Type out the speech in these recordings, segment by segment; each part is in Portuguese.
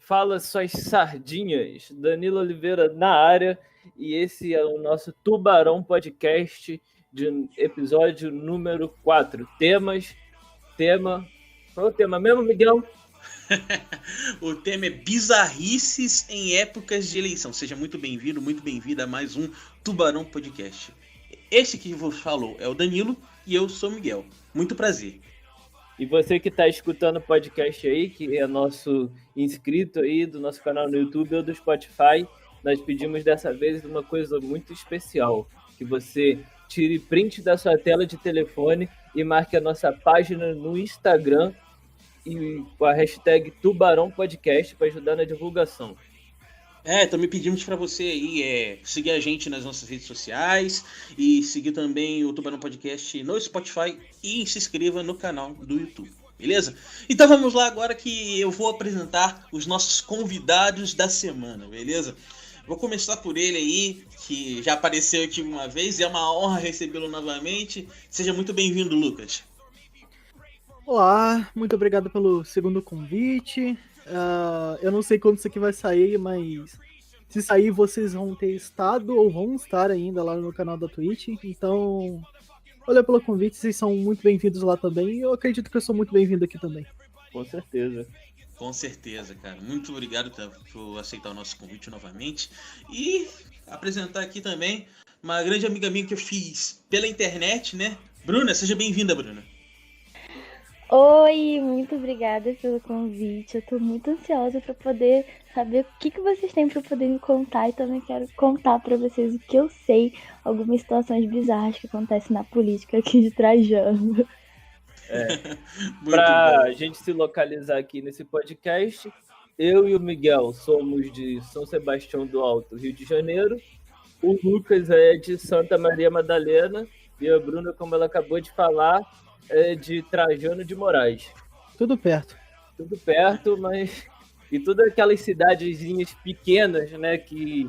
Fala suas sardinhas, Danilo Oliveira na área, e esse é o nosso Tubarão Podcast de episódio número 4. Qual é o tema mesmo, Miguel? O tema é bizarrices em épocas de eleição. Seja muito bem-vindo, muito bem-vinda a mais um Tubarão Podcast. Esse que vos falou é o Danilo e eu sou o Miguel. Muito prazer. E você que está escutando o podcast aí, que é nosso inscrito aí do nosso canal no YouTube ou do Spotify, nós pedimos dessa vez uma coisa muito especial, que você tire print da sua tela de telefone e marque a nossa página no Instagram e com a hashtag Tubarão Podcast para ajudar na divulgação. Também pedimos para você aí seguir a gente nas nossas redes sociais e seguir também o Tubarão Podcast no Spotify e se inscreva no canal do YouTube, beleza? Então vamos lá agora que eu vou apresentar os nossos convidados da semana, beleza? Vou começar por ele aí, que já apareceu aqui uma vez e é uma honra recebê-lo novamente. Seja muito bem-vindo, Lucas. Olá, muito obrigado pelo segundo convite. Eu não sei quando isso aqui vai sair, mas se sair vocês vão ter estado ou vão estar ainda lá no canal da Twitch. Então, valeu pelo convite, vocês são muito bem-vindos lá também. E eu acredito que eu sou muito bem-vindo aqui também. Com certeza. Com certeza, cara. Muito obrigado por aceitar o nosso convite novamente. E apresentar aqui também uma grande amiga minha que eu fiz pela internet, né? Bruna, seja bem-vinda, Bruna. Oi, muito obrigada pelo convite. Eu tô muito ansiosa para poder saber o que vocês têm para poder me contar e também quero contar para vocês o que eu sei, algumas situações bizarras que acontecem na política aqui de Trajano. Para a gente se localizar aqui nesse podcast, eu e o Miguel somos de São Sebastião do Alto, Rio de Janeiro. O Lucas é de Santa Maria Madalena e a Bruna, como ela acabou de falar, é de Trajano de Moraes. Tudo perto, mas... E todas aquelas cidadezinhas pequenas, né, que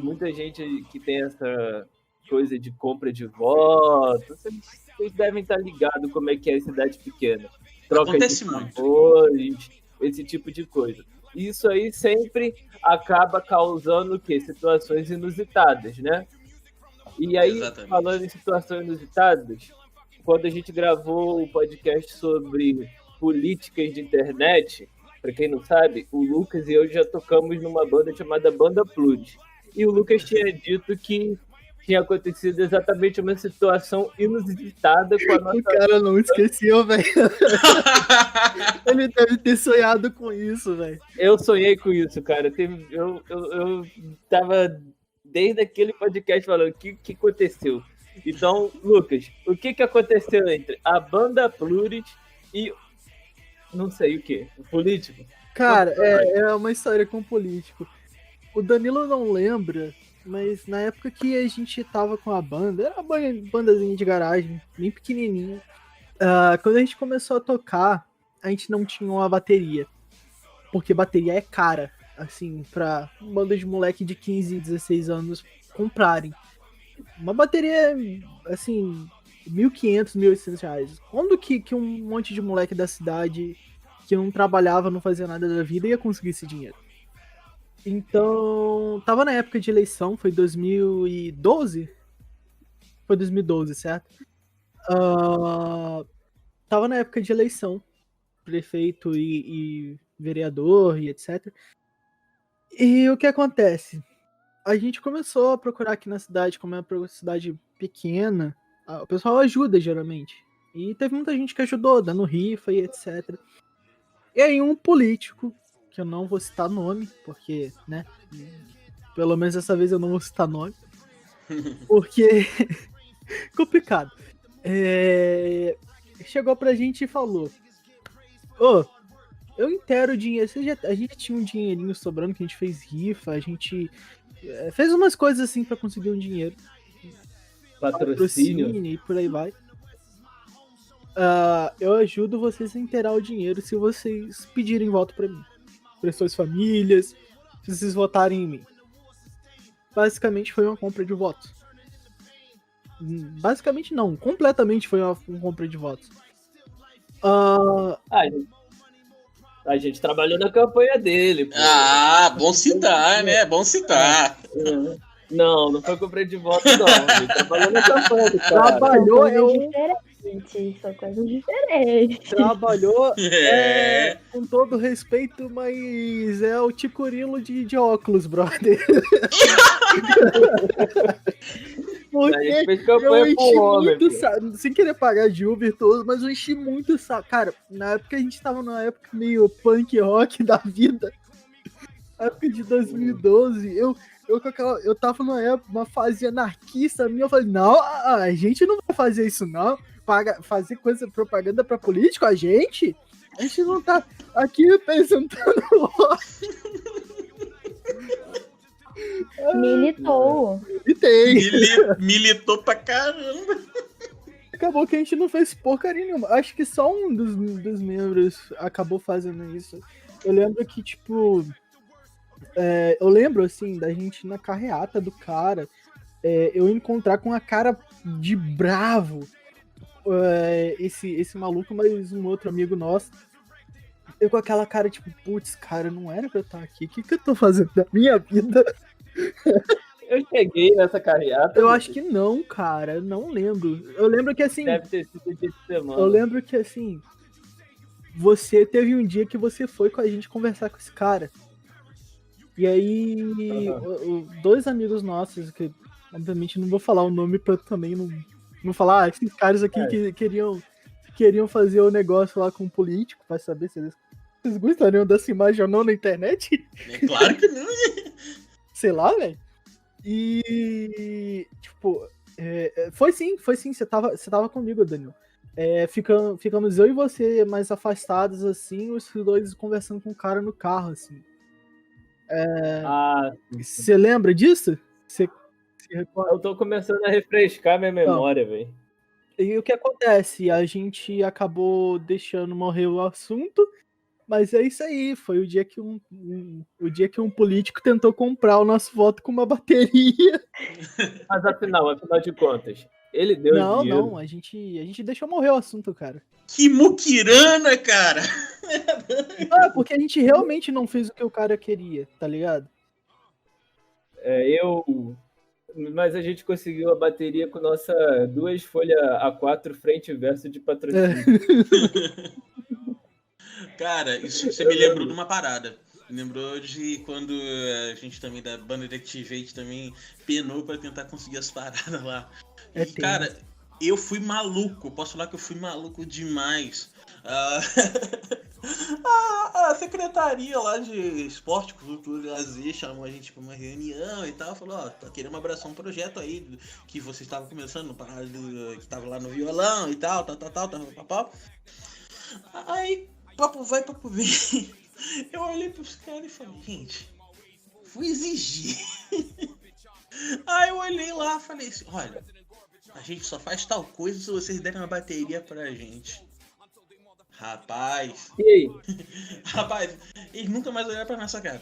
muita gente que tem essa coisa de compra de voto, vocês devem estar ligados como é que é a cidade pequena. Troca Acontece de muito. favores, esse tipo de coisa. Isso aí sempre acaba causando o quê? Situações inusitadas, né? E aí, Exatamente. Falando em situações inusitadas, quando a gente gravou o podcast sobre políticas de internet, para quem não sabe, o Lucas e eu já tocamos numa banda chamada Banda Pluris. E o Lucas tinha dito que tinha acontecido exatamente uma situação inusitada com a nossa... O cara não esqueceu, velho. Ele deve ter sonhado com isso, velho. Eu sonhei com isso, cara. Eu tava desde aquele podcast falando o que aconteceu. Então, Lucas, o que aconteceu entre a Banda Pluris e não sei o que, o político? Cara, é uma história com político. O Danilo não lembra, mas na época que a gente tava com a banda, era uma bandazinha de garagem, bem pequenininha. Quando a gente começou a tocar, a gente não tinha uma bateria. Porque bateria é cara, assim, pra uma banda de moleque de 15, 16 anos comprarem. Uma bateria, assim, R$1.500, R$1.800. Quando que um monte de moleque da cidade que não trabalhava, não fazia nada da vida, ia conseguir esse dinheiro? Então, tava na época de eleição, foi 2012? Foi 2012, certo? Tava na época de eleição, prefeito e vereador e etc. E o que acontece? A gente começou a procurar aqui na cidade, como é uma cidade pequena, o pessoal ajuda geralmente. E teve muita gente que ajudou, dando rifa e etc. E aí um político, que eu não vou citar nome, porque, né, pelo menos dessa vez eu não vou citar nome, porque complicado. Chegou pra gente e falou: eu inteiro o dinheiro, a gente tinha um dinheirinho sobrando que a gente fez rifa, a gente fez umas coisas assim pra conseguir um dinheiro. Patrocínio e por aí vai. Eu ajudo vocês a inteirar o dinheiro se vocês pedirem voto pra mim. Para suas famílias, se vocês votarem em mim. Basicamente foi uma compra de votos. Basicamente não, completamente foi uma compra de votos. A gente trabalhou na campanha dele, pô. Ah, bom citar, né? Bom citar. Não foi compra de voto, não. A gente trabalhou na campanha do cara. Trabalhou é um. São coisas diferentes. Trabalhou, É. com todo respeito, mas é o Ticurilo de óculos, brother. A gente Porque fez eu campanha enchi pro homem, muito, pô. sem querer pagar de Uber e tudo, mas eu enchi muito saco. Cara, na época a gente tava numa época meio punk rock da vida. Na época de 2012, eu tava numa fase anarquista minha, eu falei, não, a gente não vai fazer isso não. Fazer propaganda pra político, a gente não tá aqui representando Militou. e tem. Militou pra caramba. Acabou que a gente não fez porcaria nenhuma. Acho que só um dos membros acabou fazendo isso. Eu lembro que, tipo, eu lembro, assim, da gente na carreata do cara, eu encontrar com a cara de bravo esse maluco, mas um outro amigo nosso. Eu com aquela cara, tipo, putz, cara, não era pra eu estar aqui. O que eu tô fazendo da minha vida? Eu cheguei nessa carreata. Eu acho que não, cara. Eu não lembro. Eu lembro que, assim... Deve ter sido dia de semana. Eu lembro que, assim... Você teve um dia que você foi com a gente conversar com esse cara. E aí... dois amigos nossos, que obviamente não vou falar o nome pra também não falar... esses caras aqui que queriam fazer o negócio lá com o político, pra saber se eles gostariam dessa imagem ou não na internet. É claro que não. Sei lá, velho. E, tipo, foi sim, você tava comigo, Daniel. Ficamos eu e você mais afastados, assim, os dois conversando com o cara no carro, assim. Você lembra disso? Você recorda? Eu tô começando a refrescar minha memória, velho. E o que acontece? A gente acabou deixando morrer o assunto, mas é isso aí. Foi o dia que um político tentou comprar o nosso voto com uma bateria. Mas afinal de contas, ele deu dinheiro. Não, a gente deixou morrer o assunto, cara. Que muquirana, cara! Porque a gente realmente não fez o que o cara queria, tá ligado? Mas a gente conseguiu a bateria com nossa 2 folhas A4 frente e verso de patrocínio. Cara, isso você me lembrou de uma parada. Me lembrou de quando a gente também da banda de Activate também penou pra tentar conseguir as paradas lá. E, cara, eu fui maluco. Posso falar que eu fui maluco demais. A secretaria lá de Esporte, Cultura e Lazer chamou a gente pra uma reunião e tal. Falou, tá querendo abraçar um projeto aí que vocês estavam começando, que tava lá no violão e tal. Aí, papo vai, papo vem. Eu olhei pros caras e falei, gente, fui exigir. Aí eu olhei lá e falei assim, olha, a gente só faz tal coisa se vocês derem uma bateria pra gente. Rapaz. E aí? Rapaz, eles nunca mais olharam pra nossa cara.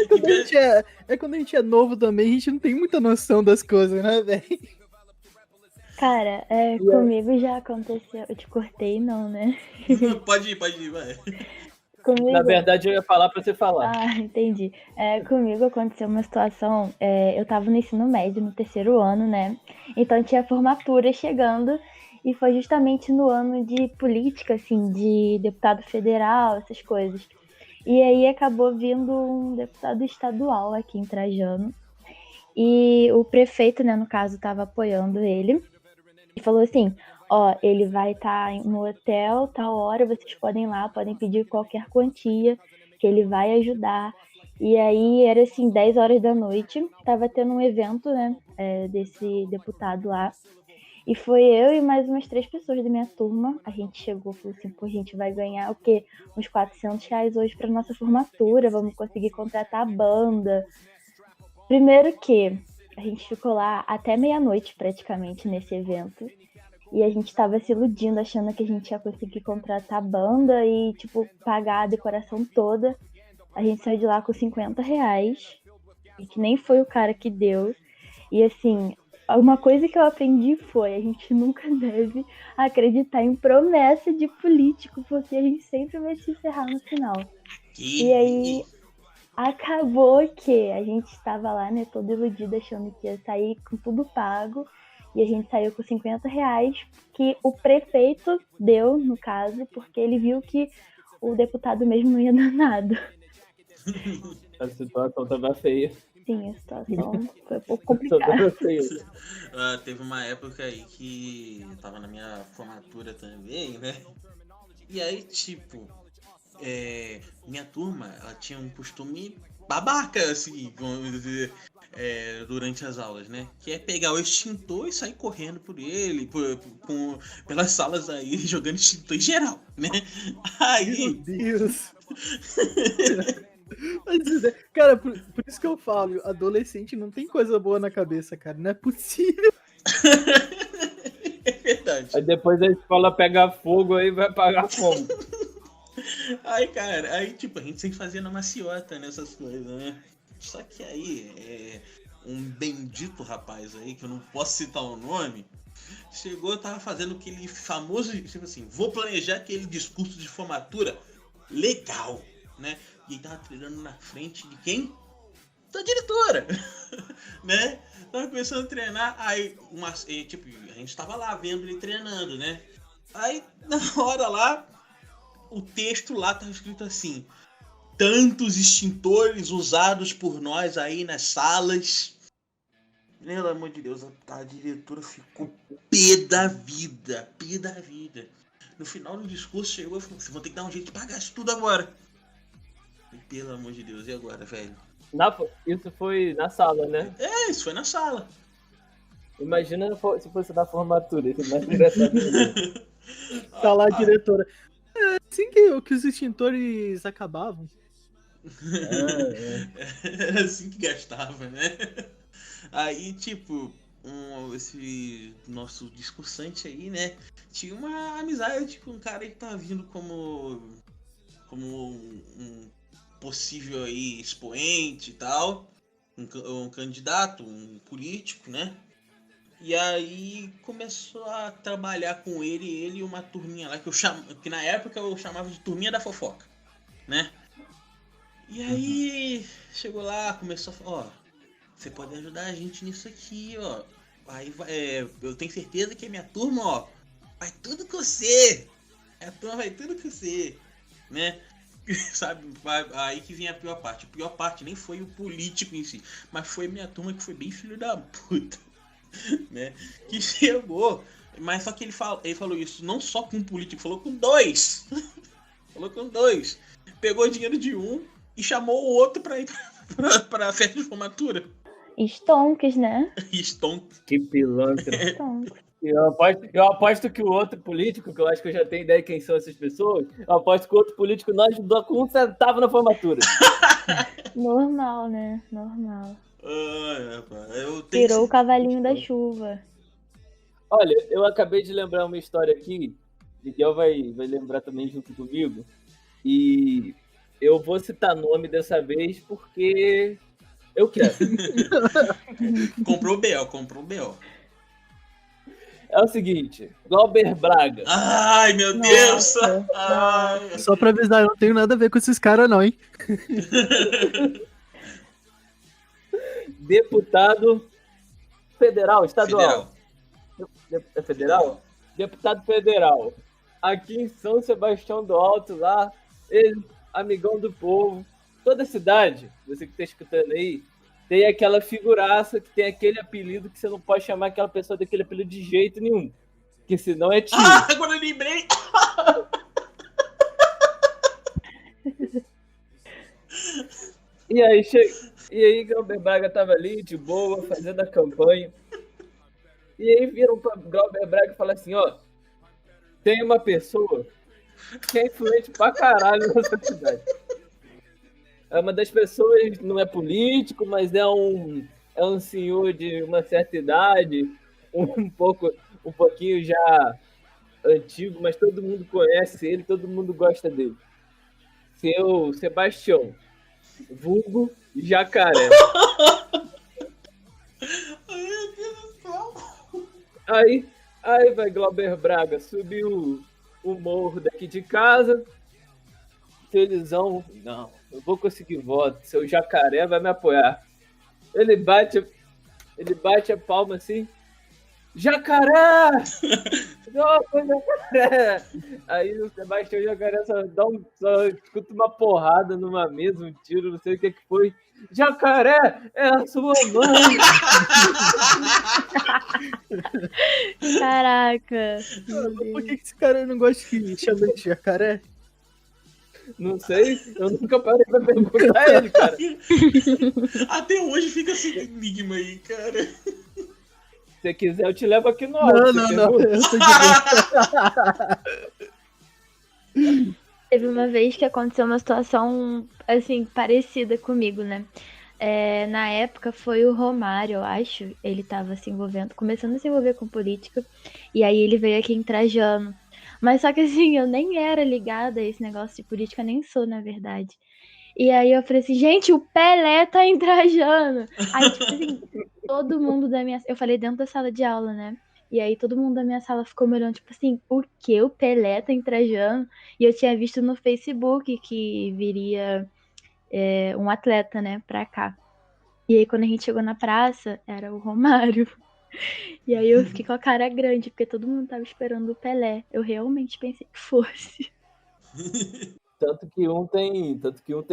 Quando a gente é novo também, a gente não tem muita noção das coisas, né, velho? Cara, comigo já aconteceu. Eu te cortei, não, né? Pode ir, vai. Comigo... Na verdade, eu ia falar pra você falar. Entendi. Comigo aconteceu uma situação. Eu tava no ensino médio, no 3º ano, né? Então tinha formatura chegando. E foi justamente no ano de política, assim, de deputado federal, essas coisas. E aí acabou vindo um deputado estadual aqui em Trajano. E o prefeito, né, no caso, estava apoiando ele. E falou assim, ele vai estar no hotel, tal hora, vocês podem ir lá, podem pedir qualquer quantia, que ele vai ajudar. E aí era assim, 10 horas da noite, tava tendo um evento, né, desse deputado lá. E foi eu e mais umas 3 pessoas da minha turma. A gente chegou e falou assim, a gente vai ganhar o quê? Uns R$400 hoje pra nossa formatura, vamos conseguir contratar a banda. Primeiro que a gente ficou lá até meia-noite praticamente nesse evento. E a gente tava se iludindo, achando que a gente ia conseguir contratar a banda e, tipo, pagar a decoração toda. A gente saiu de lá com R$50. E que nem foi o cara que deu. E assim... Uma coisa que eu aprendi foi: a gente nunca deve acreditar em promessa de político, porque a gente sempre vai se ferrar no final. E aí, acabou que a gente estava lá, né, todo iludido, achando que ia sair com tudo pago. E a gente saiu com R$50, que o prefeito deu, no caso, porque ele viu que o deputado mesmo não ia dar nada. A situação tava feia. Sim, a situação foi um pouco complicada. Teve uma época aí que eu tava na minha formatura também, né? E aí, tipo, minha turma, ela tinha um costume babaca, assim, vamos dizer, durante as aulas, né? Que é pegar o extintor e sair correndo por ele, pelas salas aí, jogando extintor em geral, né? Aí... Meu Deus! Mas, cara, por isso que eu falo, adolescente não tem coisa boa na cabeça, cara. Não é possível. É verdade. Aí depois a escola pega fogo aí vai pagar fogo. Aí, cara, aí tipo, a gente sempre fazia na maciota nessas coisas, né? Só que aí, um bendito rapaz aí, que eu não posso citar o nome, chegou, tava fazendo aquele famoso, tipo assim, vou planejar aquele discurso de formatura legal, né? E ele tava treinando na frente de quem? Da diretora, né? Tava começando a treinar, aí, tipo, a gente tava lá vendo ele treinando, né? Aí, na hora lá, o texto lá tava escrito assim: tantos extintores usados por nós aí nas salas. Pelo amor de Deus, a diretora ficou pé da vida. No final do discurso chegou e falou: vocês vão ter que dar um jeito de pagar isso tudo agora. E, pelo amor de Deus, e agora, velho? Isso foi na sala, né? Isso foi na sala. Imagina se fosse na formatura, isso é mais engraçado. Tá lá a diretora. Assim que os extintores acabavam. Era assim que gastava, né? Aí, tipo, esse nosso discursante aí, né? Tinha uma amizade com um cara que tá vindo como um possível aí expoente e tal. Um candidato, um político, né? E aí começou a trabalhar com ele e uma turminha lá que na época eu chamava de turminha da fofoca, né? E aí chegou lá, começou a falar: você pode ajudar a gente nisso aqui, ó. Aí eu tenho certeza que a minha turma, ó, vai tudo com você. A turma vai tudo com você, né? Sabe, aí que vem a pior parte. A pior parte nem foi o político em si, mas foi minha turma, que foi bem filho da puta. Né? Que chegou, mas só que ele falou isso não só com um político, falou com dois. Pegou dinheiro de um e chamou o outro pra ir pra festa de formatura. Stonks, né? Stonks. Que pilantra. Stonks. Eu aposto que o outro político, que eu acho que eu já tenho ideia de quem são essas pessoas, eu aposto que o outro político não ajudou com um centavo na formatura. Normal, né? Normal. Eu Tirou o cavalinho da chuva. Olha, eu acabei de lembrar uma história aqui, Miguel vai lembrar também junto comigo, e eu vou citar nome dessa vez porque eu quero. Comprou o B.O. É o seguinte, Glauber Braga. Ai, meu Deus! Ai. Só pra avisar, eu não tenho nada a ver com esses caras não, hein? Deputado federal, estadual. É federal? Deputado federal. Aqui em São Sebastião do Alto, lá, ele, amigão do povo. Toda cidade, você que tá escutando aí, tem aquela figuraça que tem aquele apelido que você não pode chamar aquela pessoa daquele apelido de jeito nenhum. Porque senão é tio. Agora eu lembrei! E aí Glauber Braga tava ali, de boa, fazendo a campanha. E aí viram pra Glauber Braga e falaram assim, ó, tem uma pessoa que é influente pra caralho nessa cidade. É uma das pessoas, não é político, mas é um senhor de uma certa idade, um pouquinho já antigo, mas todo mundo conhece ele, todo mundo gosta dele. Seu Sebastião, vulgo Jacaré. Ai, meu Deus do céu! Aí vai Glauber Braga, subiu o morro daqui de casa, felizão, não, eu vou conseguir voto, seu jacaré vai me apoiar. Ele bate a palma assim, jacaré! Nossa, jacaré! Aí o Sebastião Jacaré só escuta uma porrada numa mesa, um tiro, não sei o que foi. Jacaré, é a sua mãe! Caraca. Por que esse cara não gosta que chama de jacaré? Não sei, eu nunca parei pra perguntar a ele, cara. Até hoje fica esse enigma aí, cara. Se você quiser, eu te levo aqui no alto. Não, eu tô de Teve uma vez que aconteceu uma situação, assim, parecida comigo, né? Na época foi o Romário, eu acho. Ele tava começando a se envolver com política. E aí ele veio aqui em Trajano. Mas só que assim, eu nem era ligada a esse negócio de política, nem sou, na verdade. E aí eu falei assim, gente, o Pelé tá em Trajano. Aí, tipo assim, todo mundo da minha... Eu falei dentro da sala de aula, né? E aí todo mundo da minha sala ficou me olhando, tipo assim, o quê? O Pelé tá em Trajano? E eu tinha visto no Facebook que viria um atleta, né, pra cá. E aí quando a gente chegou na praça, era o Romário. E aí eu fiquei com a cara grande, porque todo mundo tava esperando o Pelé. Eu realmente pensei que fosse. Tanto que um tem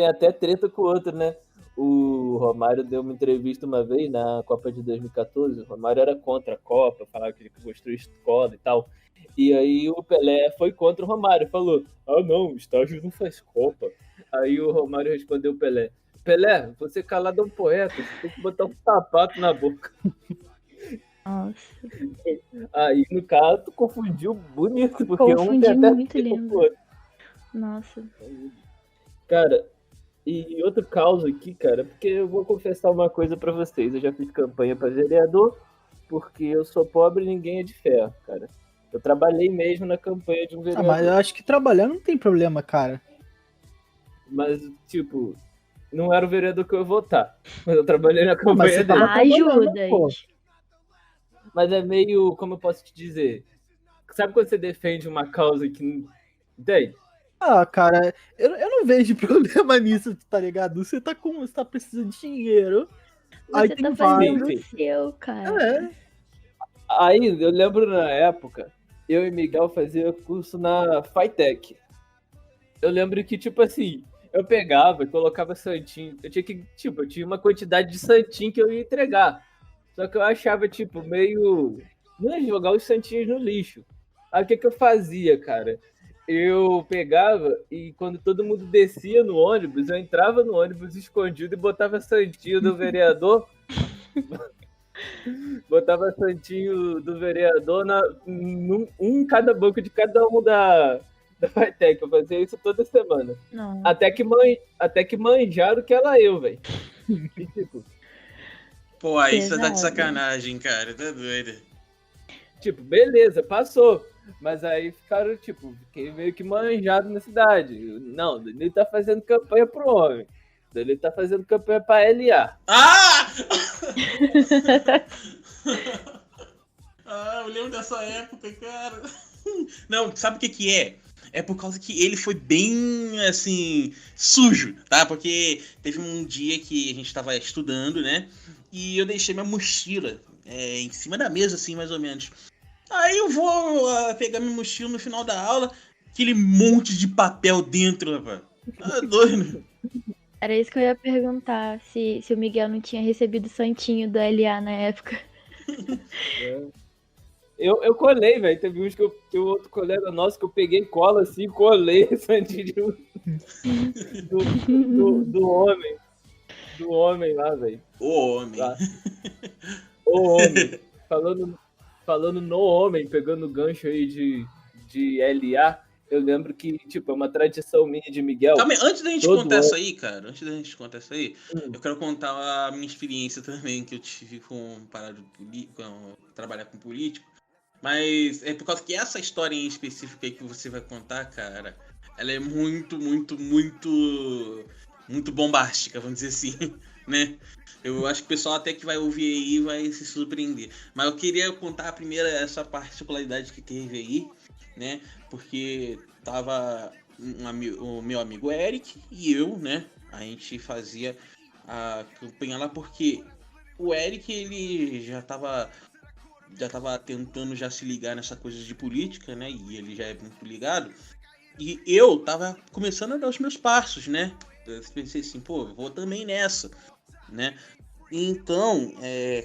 até treta com o outro, né? O Romário deu uma entrevista uma vez na Copa de 2014. O Romário era contra a Copa, falava que ele construiu escola e tal. E aí o Pelé foi contra o Romário, falou: ah, não, estágio não faz Copa. Aí o Romário respondeu o Pelé: Pelé, você calado é um poeta, você tem que botar um sapato na boca. Nossa. Aí, no caso, confundiu bonito, porque Confundi um tem até muito lindo. Nossa. Cara, e outro caos aqui, cara, porque eu vou confessar uma coisa pra vocês. Eu já fiz campanha pra vereador, porque eu sou pobre e ninguém é de ferro, cara. Eu trabalhei mesmo na campanha de um vereador. Mas eu acho que trabalhar não tem problema, cara. Mas, tipo, não era o vereador que eu ia votar. Mas eu trabalhei na campanha dele. Ajuda. Mas é meio, como eu posso te dizer? Sabe quando você defende uma causa que... Daí? Ah, cara, eu não vejo problema nisso, tá ligado? Você tá precisando de dinheiro. Você tá fazendo o seu, cara. Aí, eu lembro na época, eu e Miguel fazia curso na Fitec. Eu lembro que, tipo assim, eu pegava e colocava santinho. Eu tinha uma quantidade de santinho que eu ia entregar. Só que eu achava, tipo, meio... Não ia jogar os santinhos no lixo. Aí o que eu fazia, cara? Eu pegava e quando todo mundo descia no ônibus, eu entrava no ônibus escondido e botava santinho do vereador. Botava santinho do vereador em cada banco de cada um da Fitec. Eu fazia isso toda semana. Não. Até que manjaram que era eu, velho. E tipo... Pô, aí você tá de sacanagem, cara. Tá doido. Tipo, beleza, passou. Mas aí fiquei meio que manjado na cidade. Não, ele tá fazendo campanha pro homem. Ele tá fazendo campanha pra LA. Ah! Eu lembro dessa época, cara. Não, sabe o que é? É por causa que ele foi bem, assim, sujo, tá? Porque teve um dia que a gente tava estudando, né? E eu deixei minha mochila em cima da mesa, assim, mais ou menos. Aí eu vou pegar minha mochila no final da aula, aquele monte de papel dentro, rapaz. Tá doido. Era isso que eu ia perguntar, se o Miguel não tinha recebido o santinho do LA na época. Eu colei, velho. Teve uns que o outro colega nosso que eu peguei cola assim, colei o santinho do homem. Do homem lá, velho. O homem. Lá. O homem. Falando no homem, pegando o gancho aí de LA, eu lembro que, tipo, é uma tradição minha de Miguel. Calma aí, antes da gente contar isso aí, cara, eu quero contar a minha experiência também que eu tive com trabalhar com político. Mas é por causa que essa história em específico aí que você vai contar, cara, ela é muito, muito, muito, muito bombástica, vamos dizer assim. né? Eu acho que o pessoal até que vai ouvir aí vai se surpreender. Mas eu queria contar primeiro essa particularidade que teve aí, né? Porque tava o meu amigo Eric e eu, né? A gente fazia a campanha lá porque o Eric, ele já tava tentando já se ligar nessa coisa de política, né? E ele já é muito ligado. E eu tava começando a dar os meus passos, né? Eu pensei assim, pô, vou também nessa, né? Então,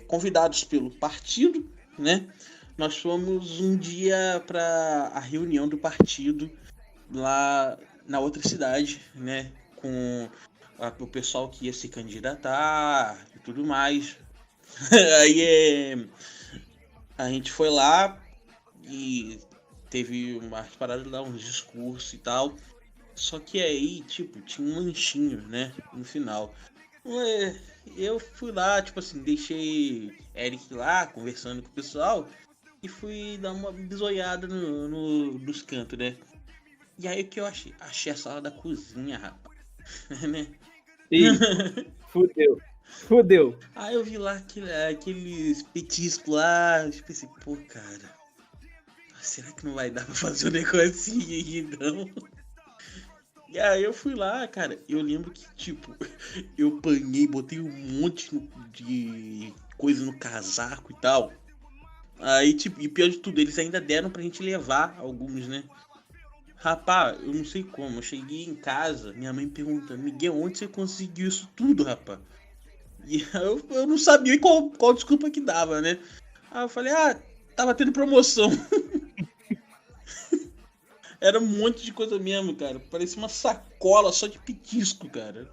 convidados pelo partido, né? Nós fomos um dia para a reunião do partido lá na outra cidade, né? Com o pessoal que ia se candidatar e tudo mais. Aí a gente foi lá e teve umas paradas lá, uns discursos e tal. Só que aí, tipo, tinha um lanchinho, né? No final. Eu fui lá, tipo assim, deixei Eric lá conversando com o pessoal e fui dar uma bisoiada nos cantos, né? E aí o que eu achei? Achei a sala da cozinha, rapaz. Né? Ih, fudeu. Aí eu vi lá aqueles petiscos lá, eu pensei, pô, cara, será que não vai dar pra fazer um negocinho aí, não? E aí eu fui lá, cara, eu lembro que, tipo, eu apanhei, botei um monte de coisa no casaco e tal. Aí, tipo, e pior de tudo, eles ainda deram pra gente levar alguns, né? Rapaz, eu não sei como, eu cheguei em casa, minha mãe perguntando, Miguel, onde você conseguiu isso tudo, rapaz? E eu não sabia qual desculpa que dava, né? Aí eu falei, tava tendo promoção. Era um monte de coisa mesmo, cara. Parecia uma sacola só de petisco, cara.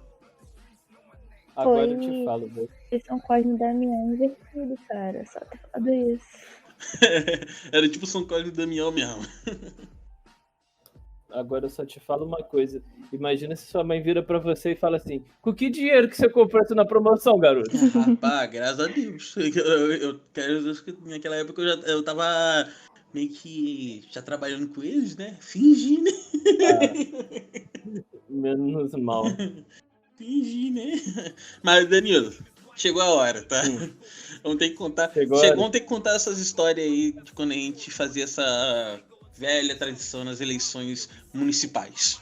Agora eu te falo, velho. São Cosme e Damião invertido, cara. Só ter falado isso. Era tipo São Cosme e Damião mesmo. Agora eu só te falo uma coisa. Imagina se sua mãe vira pra você e fala assim: com que dinheiro que você comprou isso na promoção, garoto? Rapaz, graças a Deus. Eu quero dizer que naquela época eu tava meio que já trabalhando com eles, né? Fingi, né? Menos mal. Fingi, né? Mas, Danilo, chegou a hora, tá? Vamos ter que contar. Vamos ter que contar essas histórias aí de quando a gente fazia essa velha tradição nas eleições municipais.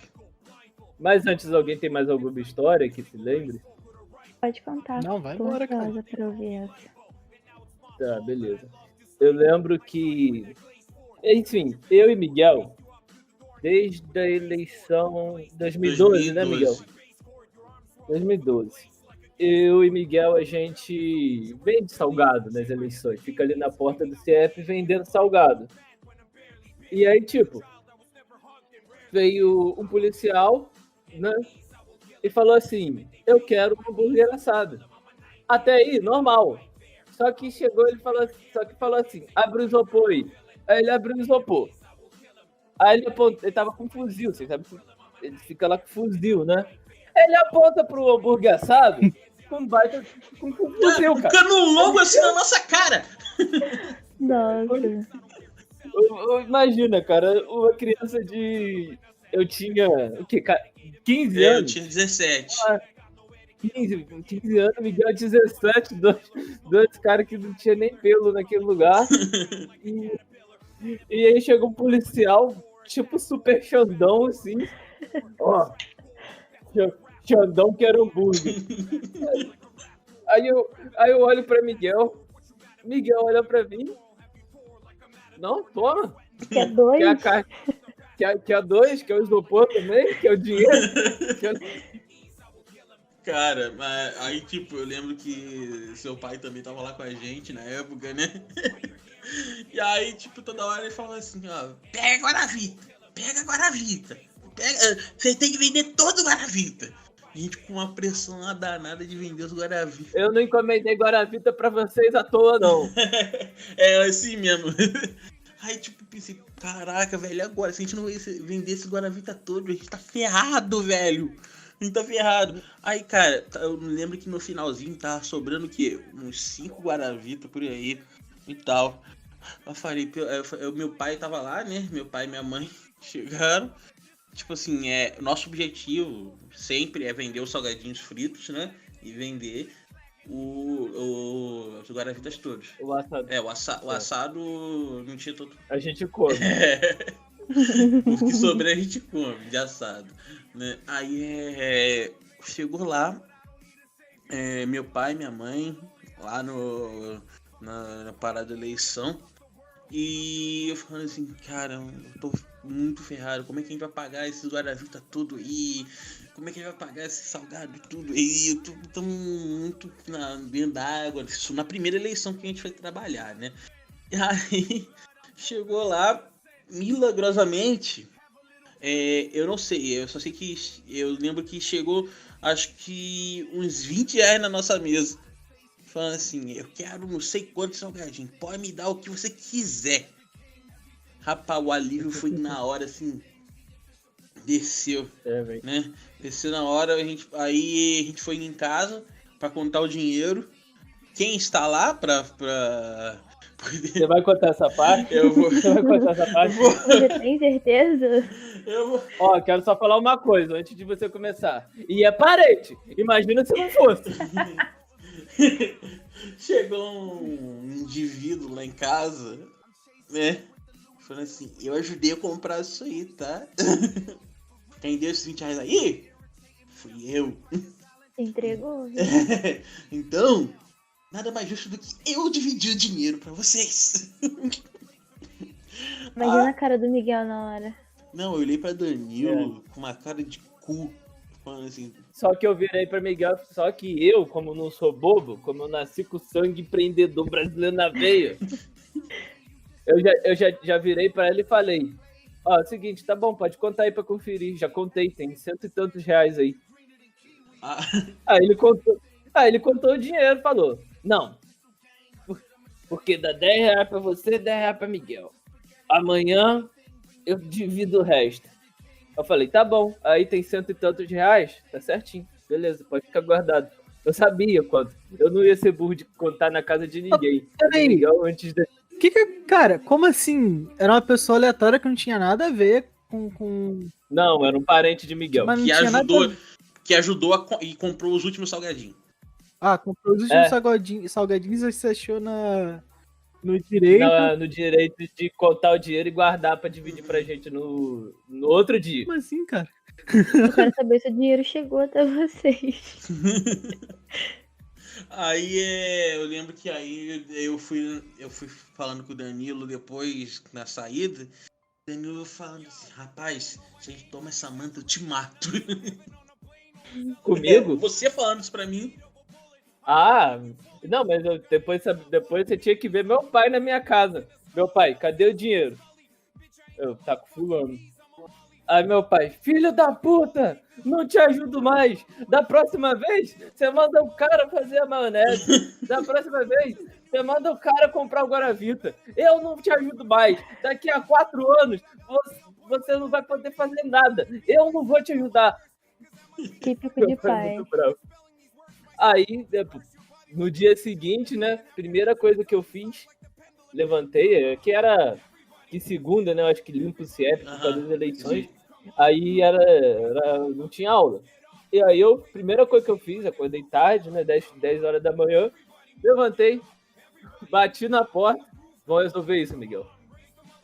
Mas antes, alguém tem mais alguma história que se lembre? Pode contar. Não, vai embora, cara. Pra ouvir essa. Tá, beleza. Eu lembro que, enfim, eu e Miguel, desde a eleição 2012, né, Miguel? 2012. Eu e Miguel, a gente vende salgado nas eleições. Fica ali na porta do CF vendendo salgado. E aí, tipo, veio um policial, né? E falou assim, eu quero um hambúrguer assado. Até aí, normal. Só que chegou, ele falou assim, abre o isopor aí. Aí ele abriu o isopor. Aí ele tava com um fuzil, você sabe? Ele fica lá com fuzil, né? Ele aponta pro hambúrguer assado com fuzil, cara. Ficando longo assim na nossa cara. Nossa. Imagina, cara, uma criança de... Eu tinha, o quê, 15 anos? Eu tinha 17. 15 anos, Miguel 17, dois caras que não tinha nem pelo naquele lugar. E aí chegou um policial, tipo super Xandão, assim. Ó, Xandão que era hambúrguer. Aí eu olho pra Miguel olha pra mim. Não, toma. Quer dois? Quer dois? Quer o isopor também? Quer o dinheiro? Cara, mas aí tipo, eu lembro que seu pai também tava lá com a gente na época, né? E aí, tipo, toda hora ele falava assim, ó, pega Guaravita, você tem que vender todo o Guaravita. E a gente com uma pressão lá danada de vender os Guaravita. Eu não encomendei Guaravita pra vocês à toa, não. É assim mesmo. Aí, tipo, pensei, caraca, velho, agora, se a gente não vender esse Guaravita todo, a gente tá ferrado, velho. A gente tá ferrado. Aí, cara, eu lembro que no finalzinho tava sobrando o quê? Uns 5 Guaravita por aí e tal. Eu falei, meu pai tava lá, né? Meu pai e minha mãe chegaram. Tipo assim, nosso objetivo sempre é vender os salgadinhos fritos, né? e vender os Guaravitas todos. O assado. O assado não tinha todo. A gente come. O que sobrar a gente come de assado, né? Aí chegou lá, meu pai e minha mãe, lá na parada da eleição, e eu falando assim, cara, eu tô muito ferrado, como é que a gente vai pagar esses Guaravita tudo aí? Como é que a gente vai pagar esse salgado tudo aí? Eu tô muito dentro d'água, isso na primeira eleição que a gente foi trabalhar, né? E aí chegou lá, milagrosamente, eu não sei, eu só sei que eu lembro que chegou, acho que uns 20 reais na nossa mesa. Falando assim, eu quero não sei quantos salgadinhos, pode me dar o que você quiser. Rapaz, o alívio foi na hora, assim, desceu, né? Desceu na hora, aí a gente foi em casa pra contar o dinheiro. Quem está lá pra... Você vai contar essa parte? Eu vou. Você vai contar essa parte? Você tem certeza? Eu vou. Ó, quero só falar uma coisa antes de você começar. E é parente. Imagina se não fosse. Chegou um indivíduo lá em casa, né? Falando assim, eu ajudei a comprar isso aí, tá? Quem deu esses 20 reais aí? Fui eu. Entregou, viu? Então, nada mais justo do que eu dividir o dinheiro pra vocês. Imagina a cara do Miguel na hora. Não, eu olhei pra Danilo com uma cara de cu. Falando assim, Só que eu virei pra Miguel, só que eu, como não sou bobo, como eu nasci com sangue empreendedor brasileiro na veia, eu já virei pra ele e falei, ó, é o seguinte, tá bom, pode contar aí pra conferir. Já contei, tem 100 e tantos reais aí. Aí ele contou o dinheiro e falou, não, porque dá 10 reais pra você, 10 reais pra Miguel. Amanhã eu divido o resto. Eu falei, tá bom, aí tem 100 e tantos reais, tá certinho, beleza, pode ficar guardado. Eu sabia quanto, eu não ia ser burro de contar na casa de ninguém. Peraí. Miguel, antes de... Cara, como assim? Era uma pessoa aleatória que não tinha nada a ver com... Não, era um parente de Miguel. Mas não que tinha ajudou, nada... que ajudou e comprou os últimos salgadinhos. Ah, comprou os últimos salgadinhos e você achou no direito. No direito de contar o dinheiro e guardar pra dividir pra gente no outro dia. Como assim, cara? Eu quero saber se o dinheiro chegou até vocês. Aí eu lembro que aí eu fui falando com o Danilo depois na saída. O Danilo falando assim, rapaz, se a gente toma essa manta, eu te mato. Comigo? Você falando isso pra mim. Ah, não, mas depois você tinha que ver meu pai na minha casa. Meu pai, cadê o dinheiro? Eu, tá com fulano. Aí meu pai, filho da puta, não te ajudo mais. Da próxima vez, você manda o cara fazer a maionese. Da próxima vez, você manda o cara comprar o Guaravita. Eu não te ajudo mais. Daqui a 4 anos, você não vai poder fazer nada. Eu não vou te ajudar. Típico de pai. Aí, no dia seguinte, né, primeira coisa que eu fiz, levantei, que segunda, né, eu acho que limpo o CIEP por causa das eleições, aí não tinha aula. E aí primeira coisa que eu fiz, acordei tarde, né, 10 horas da manhã, levantei, bati na porta, vamos resolver isso, Miguel.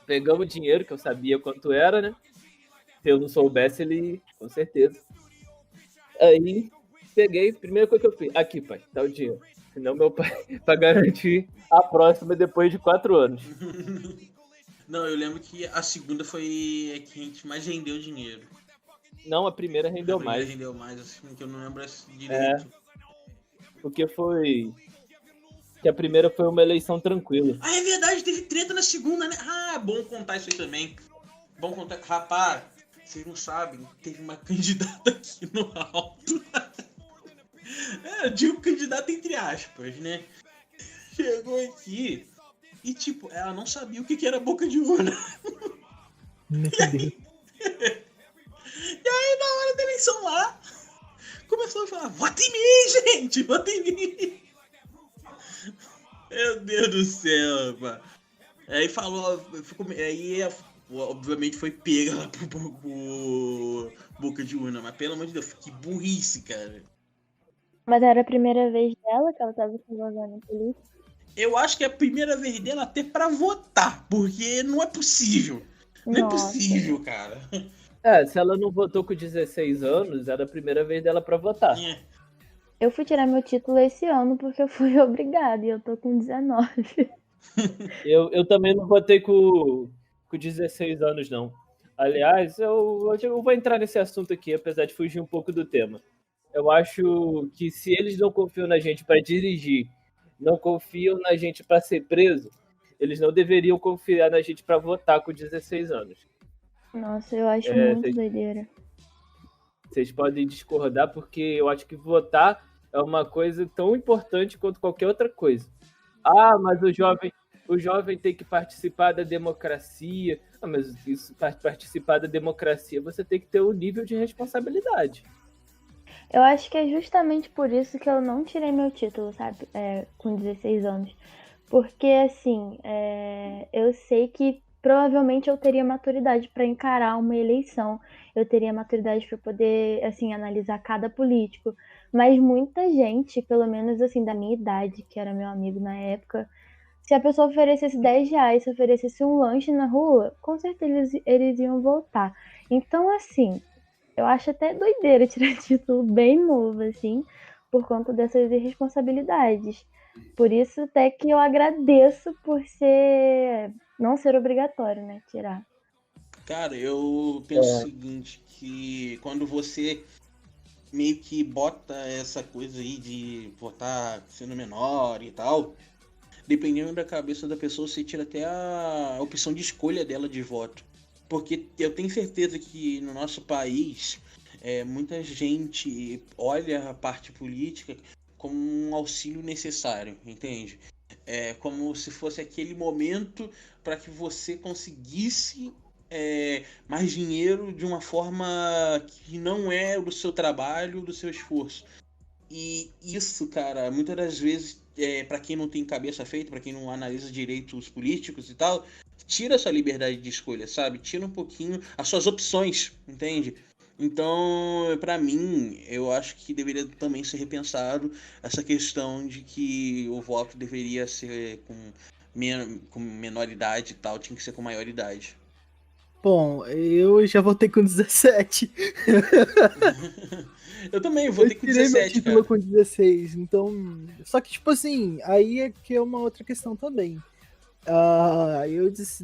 Pegamos o dinheiro, que eu sabia quanto era, né, se eu não soubesse, ele, com certeza. Aí, peguei, primeira coisa que eu fiz, aqui, pai, dá o dinheiro. Senão meu pai, pra garantir a próxima depois de 4 anos. Não, eu lembro que a segunda foi a que a gente mais rendeu dinheiro. Não, a primeira rendeu A primeira mais. rendeu mais, assim, que eu não lembro direito. Porque que a primeira foi uma eleição tranquila. Ah, é verdade, teve treta na segunda, né? Ah, bom contar isso aí também. Bom contar. Rapaz, vocês não sabem, teve uma candidata aqui no alto. Eu digo candidata entre aspas, né? Chegou aqui e, tipo, ela não sabia o que era boca de urna. Meu Deus. E aí, na hora da eleição lá, começou a falar, vota em mim, gente, vota em mim. Meu Deus do céu, mano. Aí falou, aí obviamente foi pega lá pro boca de urna, mas pelo amor de Deus, que burrice, cara. Mas era a primeira vez dela que ela tava se envolvendo em política? Eu acho que é a primeira vez dela até pra votar, porque não é possível. Não é Nossa. possível, cara. Se ela não votou com 16 anos, era a primeira vez dela pra votar. É. Eu fui tirar meu título esse ano porque eu fui obrigada e eu tô com 19. Eu também não votei com 16 anos, não. Aliás, eu vou entrar nesse assunto aqui, apesar de fugir um pouco do tema. Eu acho que se eles não confiam na gente para dirigir, não confiam na gente para ser preso, eles não deveriam confiar na gente para votar com 16 anos. Nossa, eu acho muito doideira. Vocês podem discordar, porque eu acho que votar é uma coisa tão importante quanto qualquer outra coisa. Ah, mas o jovem tem que participar da democracia. Ah, mas isso, participar da democracia, você tem que ter um nível de responsabilidade. Eu acho que é justamente por isso que eu não tirei meu título, sabe? Com 16 anos. Porque, assim, eu sei que provavelmente eu teria maturidade para encarar uma eleição. Eu teria maturidade para poder, assim, analisar cada político. Mas muita gente, pelo menos, assim, da minha idade, que era meu amigo na época, se a pessoa oferecesse 10 reais, se oferecesse um lanche na rua, com certeza eles iam voltar. Então, assim, eu acho até doideira tirar título bem novo, assim, por conta dessas irresponsabilidades. Por isso até que eu agradeço por não ser obrigatório, né, tirar. Cara, eu penso o seguinte, que quando você meio que bota essa coisa aí de votar sendo menor e tal, dependendo da cabeça da pessoa, você tira até a opção de escolha dela de voto. Porque eu tenho certeza que no nosso país, muita gente olha a parte política como um auxílio necessário, entende? É como se fosse aquele momento para que você conseguisse mais dinheiro de uma forma que não é do seu trabalho, do seu esforço. E isso, cara, muitas das vezes, para quem não tem cabeça feita, para quem não analisa direito os políticos e tal, tira a sua liberdade de escolha, sabe? Tira um pouquinho as suas opções, entende? Então, para mim, eu acho que deveria também ser repensado essa questão de que o voto deveria ser com menor idade e tal, tinha que ser com maior idade. Bom, eu já votei com 17. Eu também votei com Eu tirei meu 17, título cara. com 16, então... Só que, tipo assim, aí é que é uma outra questão também.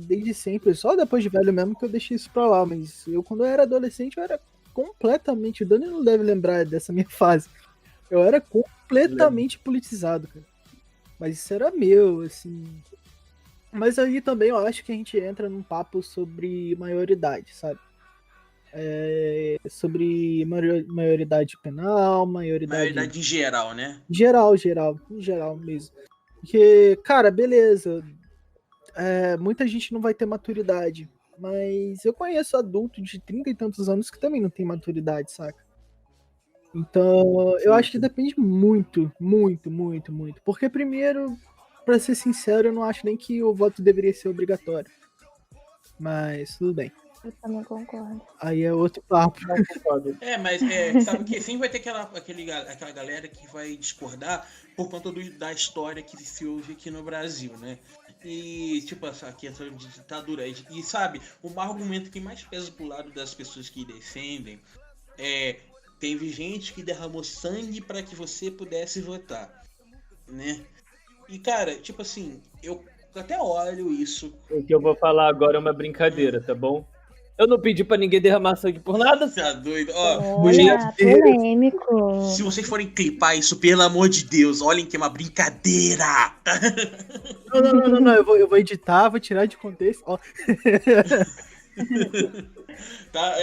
Desde sempre, só depois de velho mesmo que eu deixei isso pra lá, mas eu quando eu era adolescente eu era completamente... O Dani não deve lembrar dessa minha fase. Eu era completamente politizado, cara. Mas isso era meu, assim... Mas aí também eu acho que a gente entra num papo sobre maioridade, sabe? Sobre maioridade penal, Maioridade em geral, né? em geral mesmo. Porque, cara, beleza, muita gente não vai ter maturidade, mas eu conheço adulto de 30 e tantos anos que também não tem maturidade, saca? Então, eu acho que depende muito, muito, muito, muito. Porque, primeiro, pra ser sincero, eu não acho nem que o voto deveria ser obrigatório. Mas, tudo bem. Eu também concordo. Aí é outro papo. Não concordo. Mas sabe que sempre vai ter aquela galera que vai discordar por conta da história que se ouve aqui no Brasil, né? E, tipo, essa questão de ditadura. E, sabe, o argumento que mais pesa pro lado das pessoas que defendem teve gente que derramou sangue para que você pudesse votar, né? E, cara, tipo assim, eu até olho isso. O que eu vou falar agora é uma brincadeira, tá bom? Eu não pedi pra ninguém derramar sangue por nada. Tá doido? Ó, Olha, polêmico. se vocês forem clipar isso, pelo amor de Deus, olhem que é uma brincadeira. Não. Eu vou editar, vou tirar de contexto. Ó. Tá,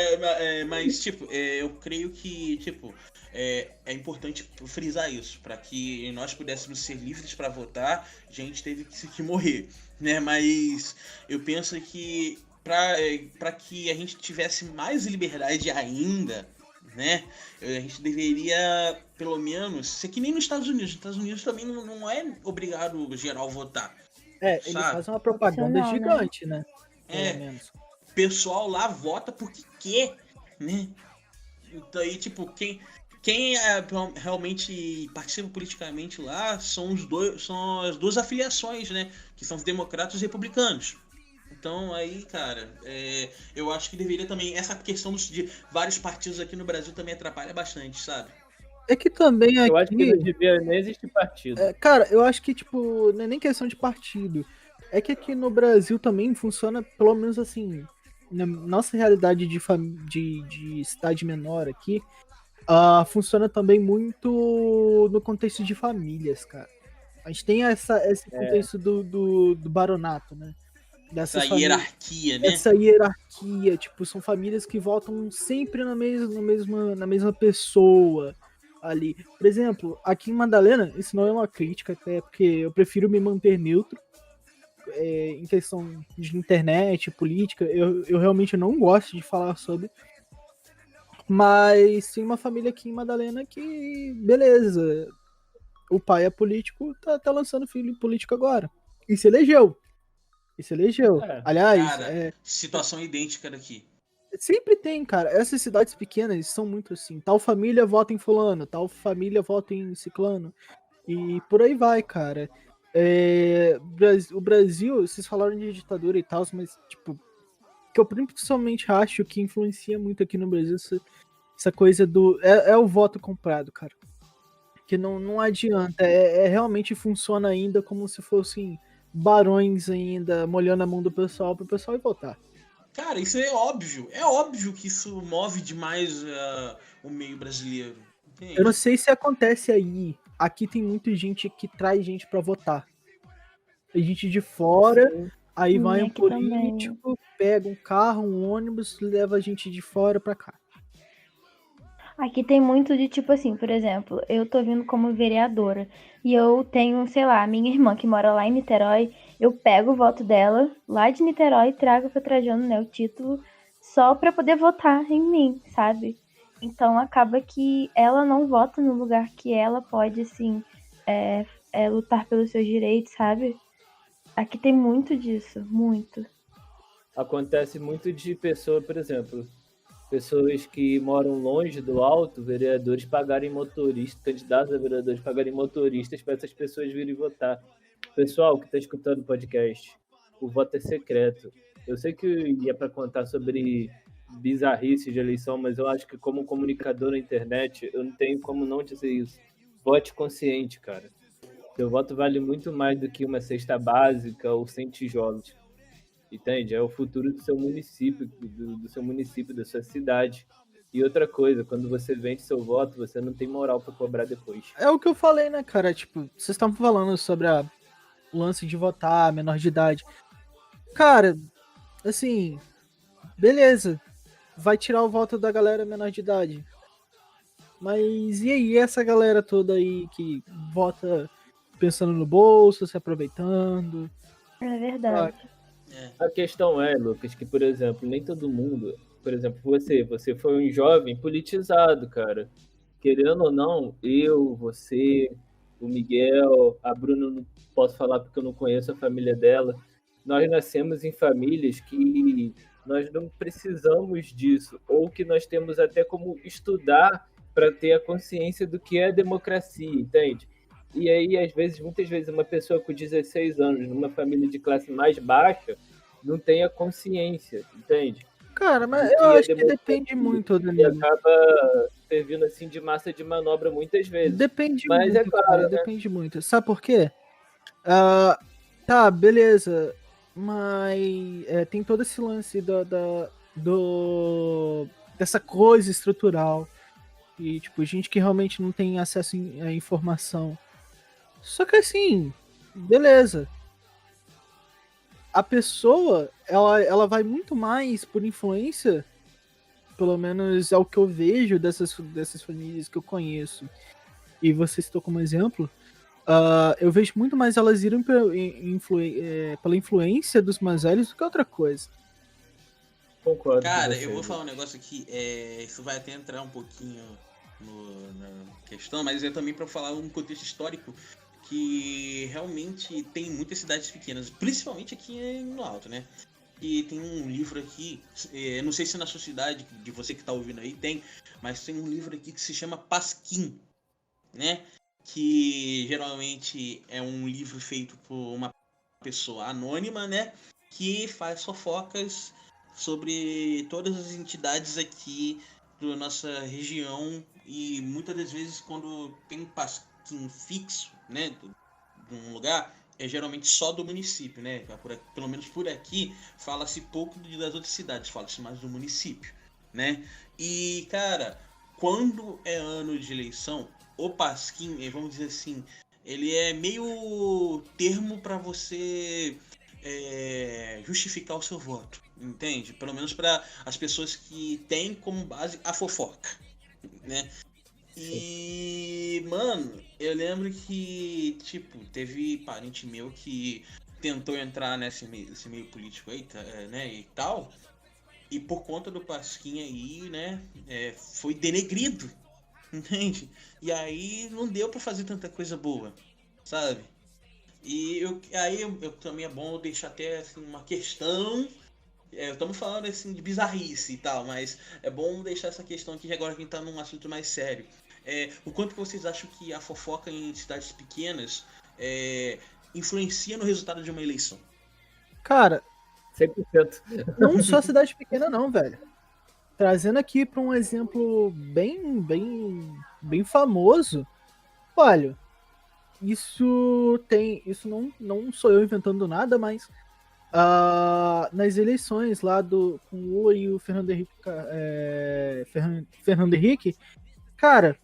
mas, tipo, eu creio que, tipo, é importante frisar isso, para que nós pudéssemos ser livres para votar, a gente teve que morrer, né? Mas eu penso que para que a gente tivesse mais liberdade ainda, né? A gente deveria, pelo menos, ser que nem nos Estados Unidos. Nos Estados Unidos também não é obrigado geral votar. Eles fazem uma propaganda gigante, né? Pelo menos. O pessoal lá vota porque quer, né? Então aí, tipo, quem realmente participa politicamente lá são as duas afiliações, né? Que são os democratas e os republicanos. Então aí, cara, eu acho que deveria também. Essa questão de vários partidos aqui no Brasil também atrapalha bastante, sabe? É que também Eu acho que não aqui. devia nem existir partido. Cara, eu acho que, tipo, não é nem questão de partido. É que aqui no Brasil também funciona, pelo menos assim, na nossa realidade de cidade menor aqui, funciona também muito no contexto de famílias, cara. A gente tem esse contexto do baronato, né? Essa hierarquia, né? Essa hierarquia, tipo, são famílias que votam sempre na mesma pessoa ali. Por exemplo, aqui em Madalena, isso não é uma crítica, até porque eu prefiro me manter neutro em questão de internet, política. Eu realmente não gosto de falar sobre. Mas tem uma família aqui em Madalena que, beleza, o pai é político, tá lançando filho político agora. E se elegeu. Aliás, cara, situação idêntica daqui. sempre tem, cara. Essas cidades pequenas são muito assim. Tal família vota em fulano, tal família vota em ciclano. E por aí vai, cara. O Brasil, vocês falaram de ditadura e tal, mas, tipo, que eu principalmente acho que influencia muito aqui no Brasil essa coisa do. É o voto comprado, cara. Que não adianta. Realmente funciona ainda como se fossem barões ainda molhando a mão do pessoal pro pessoal ir votar. Cara, isso é óbvio. É óbvio que isso move demais o meio brasileiro. Entende? Eu não sei se acontece aí. Aqui tem muita gente que traz gente pra votar. Tem gente de fora, Sim. aí vai um aqui político, pega um carro, um ônibus, leva a gente de fora pra cá. Aqui tem muito de tipo assim, por exemplo, eu tô vindo como vereadora e eu tenho, sei lá, a minha irmã que mora lá em Niterói, eu pego o voto dela lá de Niterói e trago pra Trajano, né, o título, só pra poder votar em mim, sabe? Então acaba que ela não vota no lugar que ela pode, assim, lutar pelos seus direitos, sabe? Aqui tem muito disso, muito. Acontece muito de pessoa, por exemplo, pessoas que moram longe do alto, vereadores pagarem motoristas, candidatos a vereadores pagarem motoristas para essas pessoas virem votar. Pessoal que está escutando o podcast, o voto é secreto. Eu sei que ia para contar sobre bizarrice de eleição, mas eu acho que como comunicador na internet, eu não tenho como não dizer isso. Vote consciente, cara. Seu voto vale muito mais do que uma cesta básica ou 100 tijolos. Entende? É o futuro do seu município, do seu município, da sua cidade. E outra coisa, quando você vende seu voto, você não tem moral para cobrar depois. É o que eu falei, né, cara? Tipo, vocês estavam falando sobre o lance de votar, menor de idade. Cara, assim, beleza. Vai tirar o voto da galera menor de idade. Mas e aí, essa galera toda aí que vota pensando no bolso, se aproveitando? É verdade. A questão é, Lucas, que, por exemplo, nem todo mundo... Por exemplo, você foi um jovem politizado, cara. Querendo ou não, eu, você, o Miguel, a Bruna, não posso falar porque eu não conheço a família dela. Nós nascemos em famílias que nós não precisamos disso, ou que nós temos até como estudar para ter a consciência do que é democracia, entende? E aí, muitas vezes, uma pessoa com 16 anos, numa família de classe mais baixa, não tem a consciência, entende? Cara, mas eu acho que depende muito, E Danilo. acaba servindo assim de massa de manobra muitas vezes. Depende Mas muito, é claro, cara, né? depende muito. Sabe por quê? Tá, beleza. Mas tem todo esse lance dessa coisa estrutural. E, tipo, gente que realmente não tem acesso à informação. Só que assim, beleza. A pessoa, ela vai muito mais por influência, pelo menos é o que eu vejo dessas famílias que eu conheço. E você citou como exemplo, eu vejo muito mais elas irem pela influência dos mais velhos do que outra coisa. Concordo. Cara, eu vou falar um negócio aqui, isso vai até entrar um pouquinho na questão, mas é também para falar um contexto histórico que realmente tem muitas cidades pequenas, principalmente aqui no Alto, né? que tem um livro aqui, não sei se na sua cidade, de você que está ouvindo aí, tem, mas tem um livro aqui que se chama Pasquim, né? Que geralmente é um livro feito por uma pessoa anônima, né? Que faz fofocas sobre todas as entidades aqui da nossa região, e muitas das vezes quando tem um pasquim fixo, né, de um lugar, é geralmente só do município, né? Pelo menos por aqui fala-se pouco das outras cidades, fala-se mais do município, né? E cara, quando é ano de eleição, o pasquim, vamos dizer assim, ele é meio termo para você justificar o seu voto, entende? Pelo menos para as pessoas que têm como base a fofoca, né? E, mano, eu lembro que, tipo, teve parente meu que tentou entrar nesse meio político aí, né, e tal, e por conta do Pasquim aí, né, foi denegrido, entende? E aí não deu pra fazer tanta coisa boa, sabe? E também é bom deixar até assim, uma questão. Estamos falando assim de bizarrice e tal, mas é bom deixar essa questão aqui agora que a gente tá num assunto mais sério. O quanto que vocês acham que a fofoca em cidades pequenas influencia no resultado de uma eleição? Cara, 100%. não só cidade pequena não, velho. Trazendo aqui para um exemplo bem famoso, olha, isso não sou eu inventando nada, mas nas eleições lá com o Lula e o Fernando Henrique, Fernando Henrique, cara,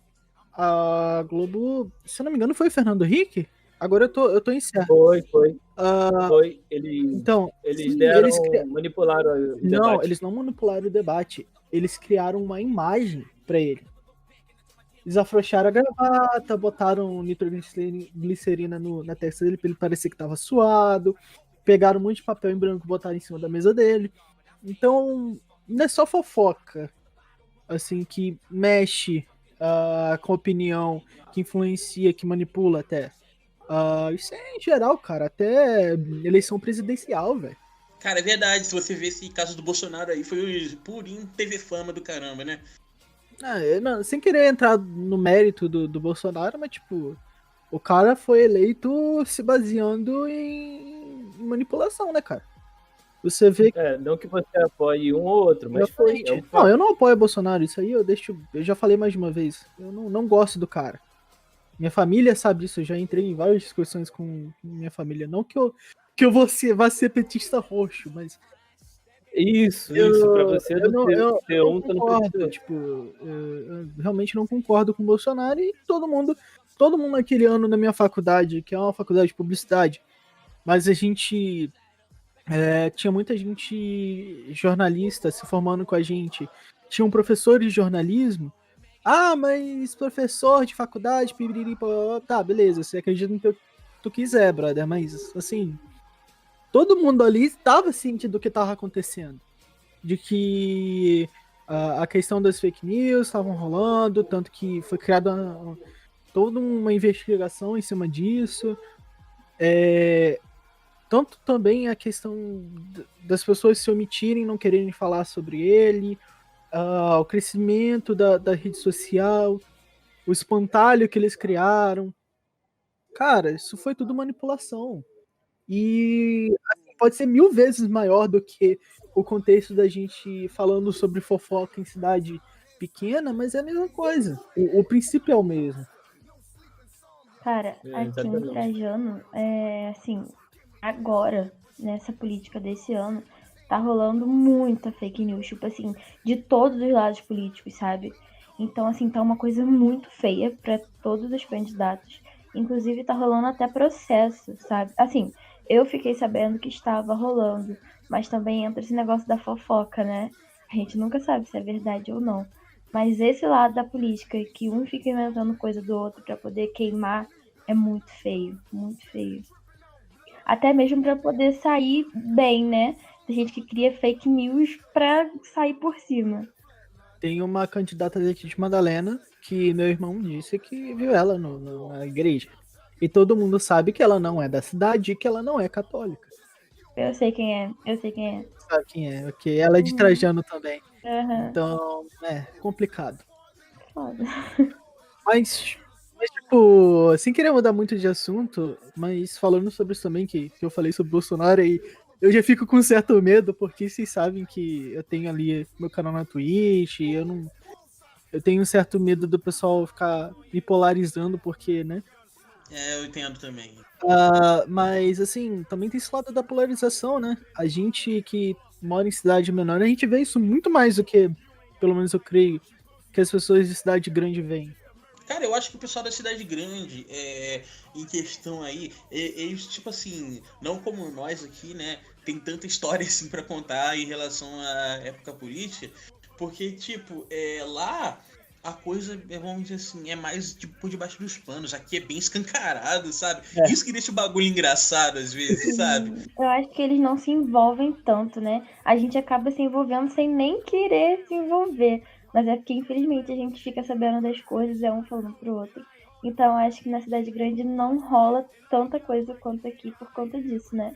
a Globo, se eu não me engano, foi o Fernando Henrique? Agora eu tô incerto. Foi. Foi. Então, Eles sim, manipularam o debate. Não, eles não manipularam o debate. Eles criaram uma imagem pra ele. Eles afrouxaram a gravata, botaram nitroglicerina na testa dele pra ele parecer que tava suado. Pegaram um monte de papel em branco e botaram em cima da mesa dele. Então, não é só fofoca, assim, que mexe com a opinião, que influencia, que manipula até. Isso é em geral, cara, até eleição presidencial, velho. Cara, é verdade, se você ver esse caso do Bolsonaro aí, foi o purinho TV fama do caramba, né? Não, sem querer entrar no mérito do Bolsonaro, mas tipo, o cara foi eleito se baseando em manipulação, né, cara? Você vê que. Não que você apoie um ou outro, mas foi. Não, eu não apoio o Bolsonaro, isso aí eu já falei mais de uma vez. Eu não gosto do cara. Minha família sabe disso, eu já entrei em várias discussões com minha família. Não que eu vá ser petista roxo, mas. Isso, pra você eu não não concordo, precisa. tipo, eu realmente não concordo com o Bolsonaro e todo mundo naquele ano na minha faculdade, que é uma faculdade de publicidade, mas a gente tinha muita gente jornalista se formando com a gente, tinha um professor de jornalismo. Mas professor de faculdade, piriri, tá, beleza, você acredita no que tu quiser, brother, mas assim, todo mundo ali estava ciente do que estava acontecendo, de que a questão das fake news estavam rolando, tanto que foi criada toda uma investigação em cima disso, tanto também a questão das pessoas se omitirem, não quererem falar sobre ele, o crescimento da rede social, o espantalho que eles criaram. Cara, isso foi tudo manipulação. E assim, pode ser 1000 vezes maior do que o contexto da gente falando sobre fofoca em cidade pequena, mas é a mesma coisa. O princípio é o mesmo. Cara, aqui em Trajano, assim, agora, nessa política desse ano, tá rolando muita fake news, tipo assim, de todos os lados políticos, sabe? Então, assim, tá uma coisa muito feia pra todos os candidatos. Inclusive, tá rolando até processo, sabe? Assim, eu fiquei sabendo que estava rolando, mas também entra esse negócio da fofoca, né? A gente nunca sabe se é verdade ou não. Mas esse lado da política, que um fica inventando coisa do outro pra poder queimar, é muito feio, muito feio. Até mesmo pra poder sair bem, né? Tem gente que cria fake news pra sair por cima. Tem uma candidata daqui de Madalena que meu irmão disse que viu ela na igreja. E todo mundo sabe que ela não é da cidade e que ela não é católica. Eu sei quem é. Sabe quem é? Ok. Ela é de Trajano também. Aham. Então, complicado. Foda. Mas, tipo, sem querer mudar muito de assunto, mas falando sobre isso também, que eu falei sobre o Bolsonaro, e eu já fico com um certo medo, porque vocês sabem que eu tenho ali meu canal na Twitch, e eu tenho um certo medo do pessoal ficar me polarizando, porque, né? Eu entendo também. Mas, assim, também tem esse lado da polarização, né? A gente que mora em cidade menor, a gente vê isso muito mais do que, pelo menos eu creio, que as pessoas de cidade grande veem. Cara, eu acho que o pessoal da cidade grande, em questão aí, eles, tipo assim, não como nós aqui, né, tem tanta história assim pra contar em relação à época política, porque, tipo, lá a coisa, vamos dizer assim, é mais tipo, por debaixo dos panos, aqui é bem escancarado, sabe? Isso que deixa o bagulho engraçado às vezes, sabe? Eu acho que eles não se envolvem tanto, né? A gente acaba se envolvendo sem nem querer se envolver. Mas é porque, infelizmente, a gente fica sabendo das coisas, é um falando pro outro. Então, eu acho que na cidade grande não rola tanta coisa quanto aqui por conta disso, né?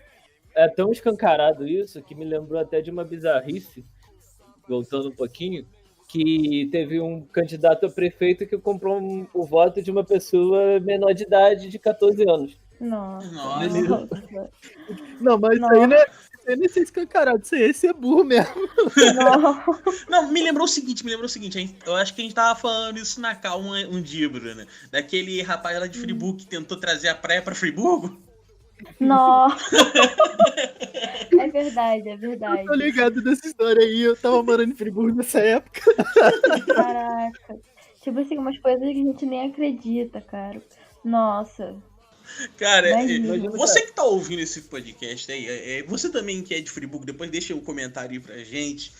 É tão escancarado isso que me lembrou até de uma bizarrice, voltando um pouquinho, que teve um candidato a prefeito que comprou o voto de uma pessoa menor de idade, de 14 anos. Nossa. Nossa. Não, mas isso aí não é nem ser escancarado, isso aí é ser burro mesmo. Não, me lembrou o seguinte, eu acho que a gente tava falando isso na calma um dia, Bruna. Daquele rapaz lá de Friburgo que tentou trazer a praia pra Friburgo. Nossa. É verdade. Eu tô ligado dessa história aí, eu tava morando em Friburgo nessa época. Caraca. Tipo assim, umas coisas que a gente nem acredita, cara. Nossa. Cara, Imagina. você que tá ouvindo esse podcast aí, você também que é de Friburgo, depois deixa um comentário aí pra gente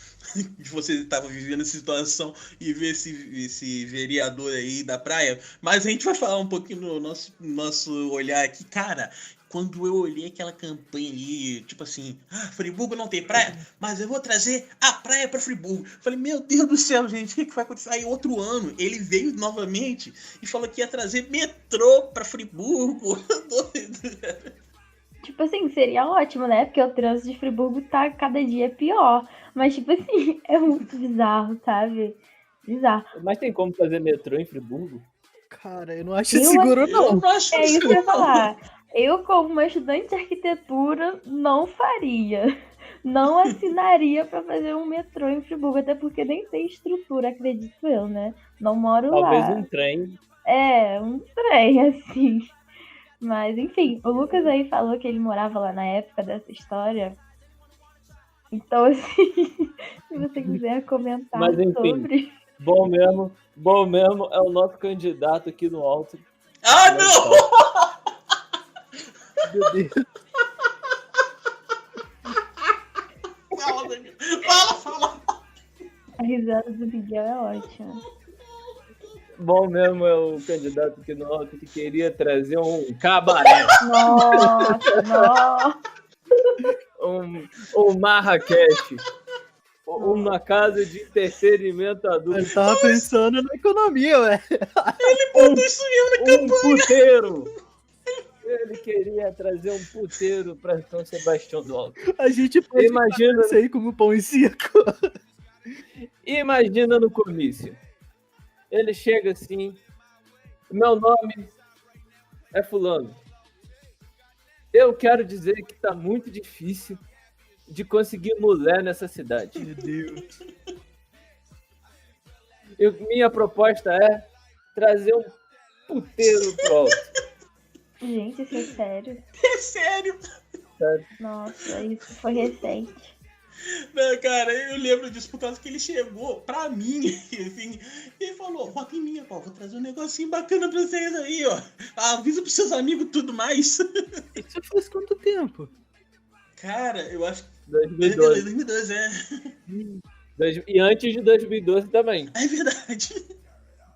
de você estava vivendo essa situação e ver esse vereador aí da praia. Mas a gente vai falar um pouquinho no nosso olhar aqui. Cara, quando eu olhei aquela campanha ali, tipo assim, Friburgo não tem praia, mas eu vou trazer a praia pra Friburgo. Falei, meu Deus do céu, gente, o que vai acontecer? Aí outro ano, ele veio novamente e falou que ia trazer metrô pra Friburgo. Doido. Tipo assim, seria ótimo, né? Porque o trânsito de Friburgo tá cada dia pior. Mas, tipo assim, é muito bizarro, sabe? Bizarro. Mas tem como fazer metrô em Friburgo? Cara, eu não acho seguro, não. Eu não acho É isso que eu ia não. falar. Eu, como uma estudante de arquitetura, não faria. Não assinaria pra fazer um metrô em Friburgo, até porque nem tem estrutura, acredito eu, né? Não moro Talvez lá. um trem. Um trem, assim. Mas, enfim, o Lucas aí falou que ele morava lá na época dessa história. Então, assim, se você quiser comentar Mas, enfim, sobre. bom mesmo é o nosso candidato aqui no alto. Ah, não! Meu Deus. Fala. A risada do Miguel é ótima. Bom mesmo é o candidato aqui no alto que queria trazer um cabaré, Nossa. um Marrakech, uma casa de entretenimento adulto. Ele tava pensando na economia, ué. Um puteiro. Ele queria trazer um puteiro para São Sebastião do Alto. A gente pode Imagina isso aí como pão e circo. Imagina no comício. Ele chega assim, meu nome é fulano. Eu quero dizer que tá muito difícil de conseguir mulher nessa cidade. Meu Deus. Minha proposta é trazer um puteiro pro alto. Gente, isso é sério? É sério. Nossa, isso foi recente. Não, cara, eu lembro disso por causa que ele chegou pra mim, assim, e ele falou, vota em mim, pô, vou trazer um negocinho bacana pra vocês aí, ó. Avisa pros seus amigos e tudo mais. Isso faz quanto tempo? Cara, eu acho que 2012. 2012, E antes de 2012 também. É verdade.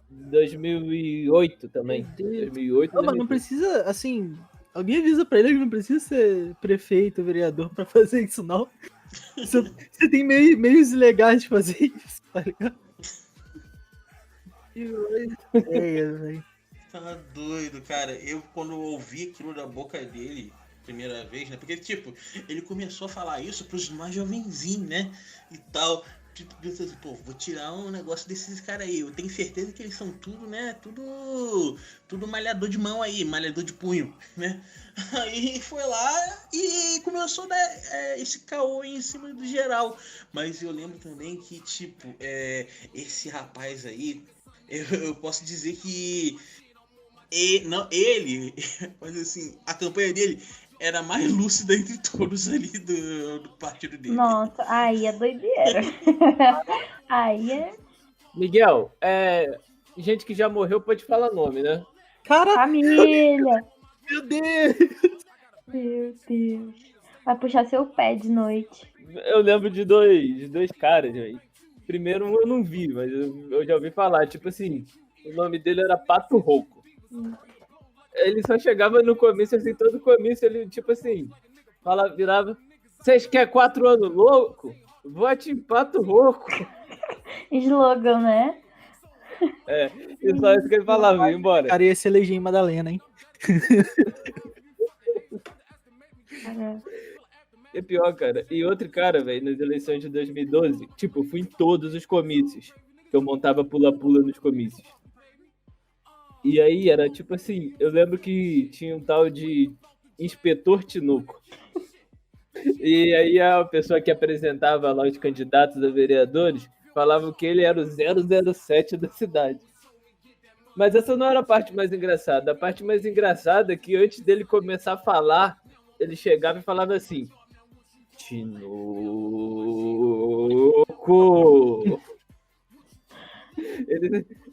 2008 também. 2008, Não, mas não precisa, assim... Alguém avisa pra ele que não precisa ser prefeito, vereador pra fazer isso, não. Você tem meios ilegais de fazer isso, tá ligado? Tá doido, cara. Eu, quando ouvi aquilo da boca dele, primeira vez, né? Porque, tipo, ele começou a falar isso pros mais jovenzinhos, né? E tal. Tipo, pensando assim, pô, vou tirar um negócio desses caras aí. Eu tenho certeza que eles são tudo, né? Tudo malhador de mão aí, malhador de punho, né? Aí foi lá e começou a dar esse caô em cima do geral. Mas eu lembro também que, tipo, esse rapaz aí, eu posso dizer que ele, mas assim, a campanha dele era mais lúcida entre todos ali do partido dele. Nossa, aí é doideira. Aí é Miguel, gente que já morreu pode falar nome, né? Cara, família. meu Deus! Meu Deus. Vai puxar seu pé de noite. Eu lembro de dois caras, velho. Primeiro eu não vi, mas eu já ouvi falar. Tipo assim, o nome dele era Pato Rouco. Ele só chegava no comício, assim, todo comício, ele, tipo assim, virava, vocês querem 4 anos louco? Vote em Pato Rouco. Slogan, né? E só isso que ele falava, ia embora. Cara, ia se eleger em Madalena, hein? Cara, É pior, cara. E outro cara, velho, nas eleições de 2012, tipo, eu fui em todos os comícios, que eu montava pula-pula nos comícios. E aí era tipo assim, eu lembro que tinha um tal de Inspetor Tinoco. E aí a pessoa que apresentava lá os candidatos a vereadores falava que ele era o 007 da cidade. Mas essa não era a parte mais engraçada. A parte mais engraçada é que antes dele começar a falar, ele chegava e falava assim: Tinoco.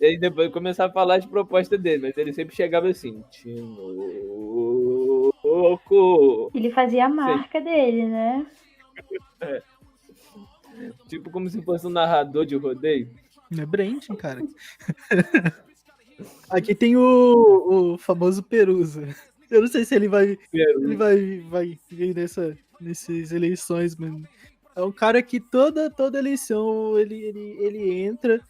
Ele depois começava a falar as propostas dele, mas ele sempre chegava assim: Tinoco. ele fazia a marca dele, né? Tipo como se fosse um narrador de rodeio. Não é Brenton, cara. Aqui tem o famoso Perusa. Eu não sei se ele vai vir nessas eleições, mano. É um cara que toda eleição ele entra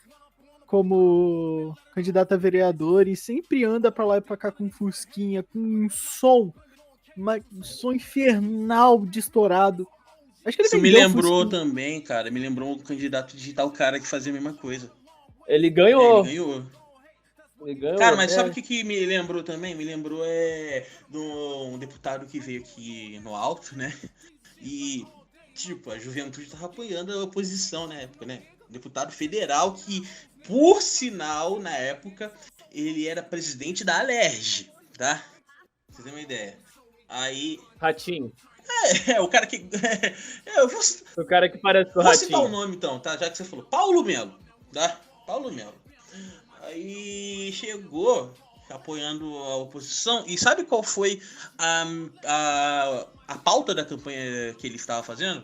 como candidato a vereador e sempre anda pra lá e pra cá com fusquinha, com um som infernal de estourado. Acho que ele Isso me vendeu lembrou fusquinha. também, cara. Me lembrou um candidato digital, cara, que fazia a mesma coisa. Ele ganhou. Ele ganhou. Ele ganhou. Cara, mas sabe o que me lembrou também? Me lembrou de um deputado que veio aqui no Alto, né? E, tipo, a juventude tava apoiando a oposição na época, né? Deputado federal que, por sinal, na época, ele era presidente da Alerj, tá? Pra vocês terem uma ideia. Aí... Ratinho. o cara que... eu vou... O cara que parece com o Vou citar o Ratinho. nome então, tá? Já que você falou. Paulo Melo, tá? Paulo Melo. Aí chegou apoiando a oposição. E sabe qual foi a pauta da campanha que ele estava fazendo?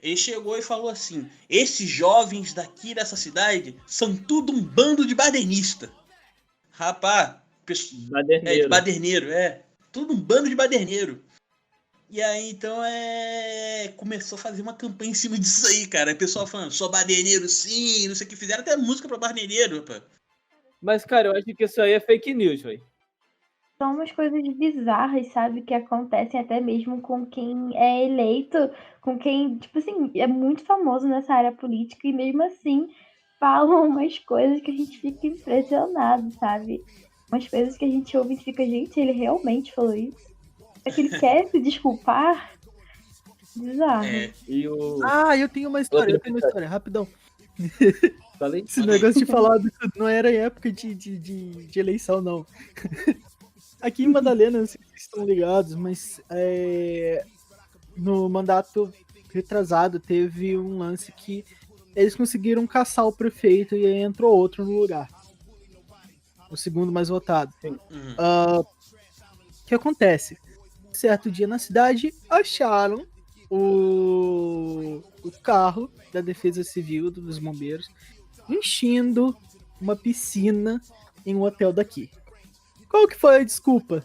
Ele chegou e falou assim: esses jovens daqui dessa cidade são tudo um bando de badernista. Rapaz, Baderneiro. de baderneiro, tudo um bando de baderneiro. E aí, então, começou a fazer uma campanha em cima disso aí, cara. O pessoal falando, sou baderneiro sim, não sei o que. Fizeram até música pra baderneiro, rapaz. Mas, cara, eu acho que isso aí é fake news, velho. São umas coisas bizarras, sabe? Que acontecem até mesmo com quem é eleito, com quem, tipo assim, é muito famoso nessa área política e mesmo assim falam umas coisas que a gente fica impressionado, sabe? Umas coisas que a gente ouve e fica, gente, ele realmente falou isso? É que ele quer se desculpar? Bizarro. E o... Eu tenho uma história, rapidão. Falei? Esse negócio de falar não era em época de eleição, não. Aqui em Madalena, não sei se vocês estão ligados, mas no mandato retrasado teve um lance que eles conseguiram caçar o prefeito e aí entrou outro no lugar. O segundo mais votado. O que acontece? Certo dia na cidade, acharam o carro da Defesa Civil, dos bombeiros, enchendo uma piscina em um hotel daqui. Qual que foi a desculpa?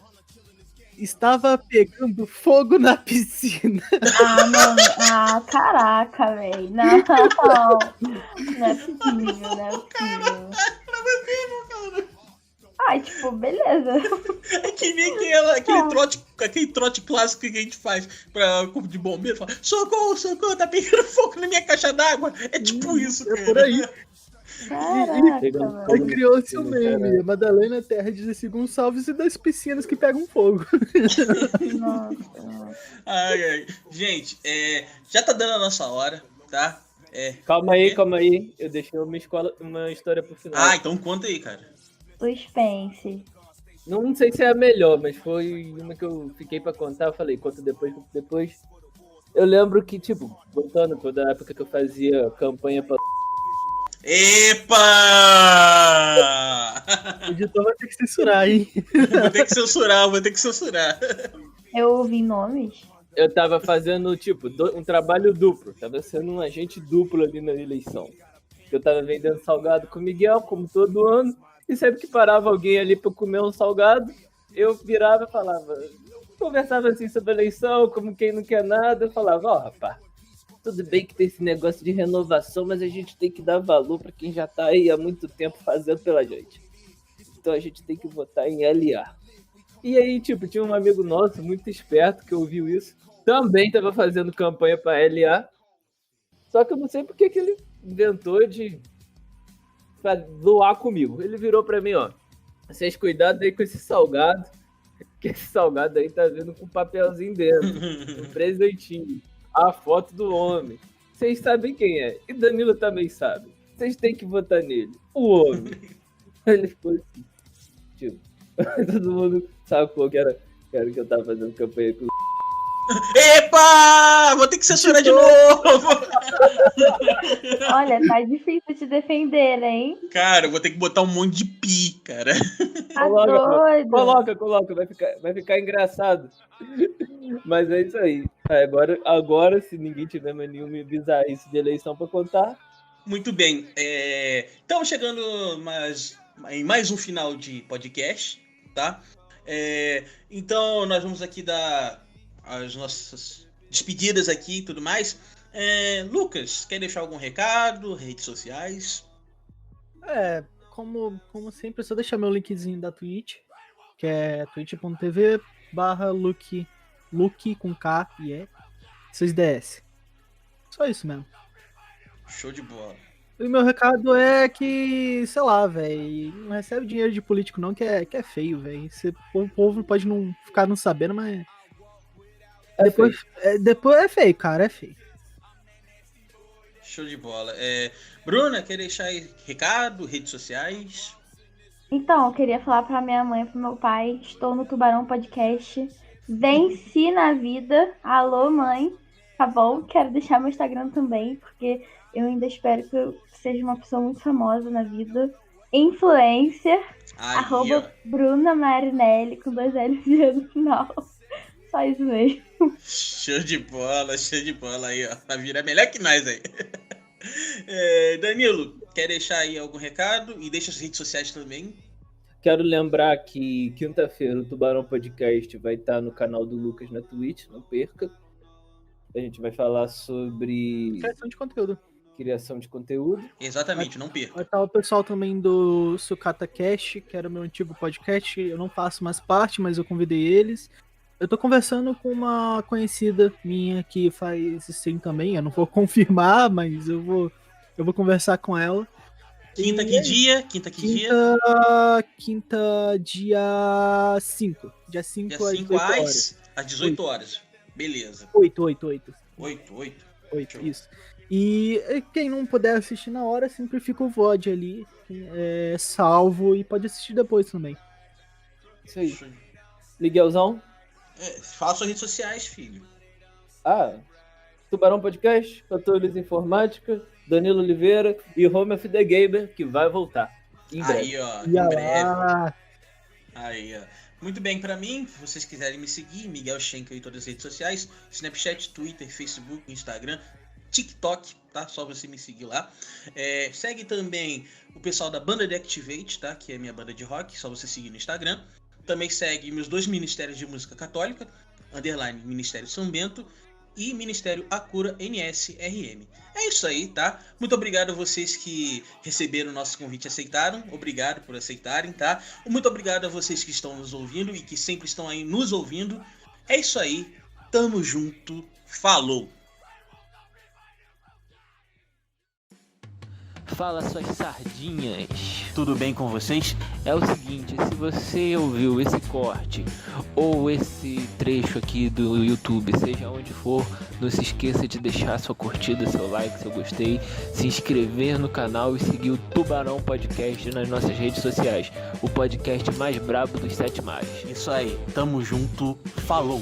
Estava pegando fogo na piscina. Mano. Caraca, velho. Não é possível, não é possível. Ai, tipo, beleza. É que nem aquele trote clássico que a gente faz pra corpo de bombeiro. Fala, socorro, tá pegando fogo na minha caixa d'água. É tipo isso, cara. É por aí. Caraca, mano. Aí criou-se o meme. Madalena Terra 16 Gonçalves e das piscinas que pegam fogo. Nossa. Ai. Gente, já tá dando a nossa hora, tá? Calma aí. Eu deixei uma história pro final. Ah, então conta aí, cara. Suspense. Não sei se é a melhor, mas foi uma que eu fiquei pra contar. Eu falei, conta depois. Eu lembro que, tipo, voltando toda a época que eu fazia campanha pra... Epa! O editor vai ter que censurar, hein? Vou ter que censurar. Eu ouvi nomes? Eu tava fazendo, tipo, um trabalho duplo. Tava sendo um agente duplo ali na eleição. Eu tava vendendo salgado com o Miguel, como todo ano. E sempre que parava alguém ali pra comer um salgado, eu virava e falava... Conversava assim sobre a eleição, como quem não quer nada. Eu falava, rapaz, tudo bem que tem esse negócio de renovação, mas a gente tem que dar valor pra quem já tá aí há muito tempo fazendo pela gente. Então a gente tem que votar em LA. E aí, tipo, tinha um amigo nosso, muito esperto, que ouviu isso. Também tava fazendo campanha pra LA. Só que eu não sei porque que ele inventou de doar comigo. Ele virou pra mim, vocês cuidado aí com esse salgado, que esse salgado aí tá vindo com um papelzinho dentro, um presentinho, a foto do homem. Vocês sabem quem é. E Danilo também sabe. Vocês têm que votar nele. O homem. Ele ficou assim. Tipo, todo mundo sacou que era que eu tava fazendo campanha com... Epa! Vou ter que censurar de novo! Olha, tá difícil te defender, hein? Cara, eu vou ter que botar um monte de pi, cara. Tá doido. Coloca, vai ficar engraçado. Mas é isso aí. Agora, se ninguém tiver mais nenhuma bizarrice de eleição pra contar... Muito bem. Estamos chegando em mais um final de podcast, tá? Então, nós vamos aqui dar as nossas despedidas aqui e tudo mais. Lucas, quer deixar algum recado? Redes sociais? Como sempre, é só deixar meu linkzinho da Twitch, que é twitch.tv/Luke com K e 6DS. Só isso mesmo. Show de bola. E o meu recado é que, sei lá, velho, não recebe dinheiro de político não, que é feio, velho. O povo pode não ficar não sabendo, mas... Depois é feio, cara, é feio. Show de bola. Bruna, quer deixar aí recado, redes sociais? Então, eu queria falar pra minha mãe e pro meu pai, estou no Tubarão Podcast, venci na vida, alô mãe, tá bom? Quero deixar meu Instagram também, porque eu ainda espero que eu seja uma pessoa muito famosa na vida. Influencer, @Bruna Marinelli, com 2 L's no final. Só isso mesmo. Show de bola aí, ó. A vida é melhor que nós aí. Danilo, quer deixar aí algum recado? E deixa as redes sociais também. Quero lembrar que quinta-feira o Tubarão Podcast vai estar no canal do Lucas na Twitch, não perca. A gente vai falar sobre... Criação de conteúdo. Exatamente, não perca. Vai estar o pessoal também do Sucata Cast, que era o meu antigo podcast. Eu não faço mais parte, mas eu convidei eles. Eu tô conversando com uma conhecida minha que faz stream também. Eu não vou confirmar, mas eu vou conversar com ela. Quinta que dia? Quinta dia 5. Dia 5 às 18 horas. Beleza. 8. 8. Isso. E quem não puder assistir na hora, sempre fica o VOD ali, salvo, e pode assistir depois também. Isso aí. Miguelzão? Fala suas redes sociais, filho. Tubarão Podcast, Fatores Informática, Danilo Oliveira e Home of the Gamer, que vai voltar em breve. Aí, ó, em breve. Aí, ó. Muito bem, pra mim, se vocês quiserem me seguir, Miguel Schenkel em todas as redes sociais, Snapchat, Twitter, Facebook, Instagram, TikTok, tá? Só você me seguir lá. Segue também o pessoal da banda The Activate, tá? Que é a minha banda de rock, só você seguir no Instagram. Também segue meus 2 ministérios de música católica, _ Ministério São Bento e Ministério Acura NSRM. É isso aí, tá? Muito obrigado a vocês que receberam o nosso convite e aceitaram. Obrigado por aceitarem, tá? Muito obrigado a vocês que estão nos ouvindo e que sempre estão aí nos ouvindo. É isso aí. Tamo junto. Falou! Fala, suas sardinhas. Tudo bem com vocês? É o seguinte, se você ouviu esse corte ou esse trecho aqui do YouTube, seja onde for, não se esqueça de deixar sua curtida, seu like, seu gostei, se inscrever no canal e seguir o Tubarão Podcast nas nossas redes sociais, o podcast mais brabo dos 7 mares. Isso aí, tamo junto, falou!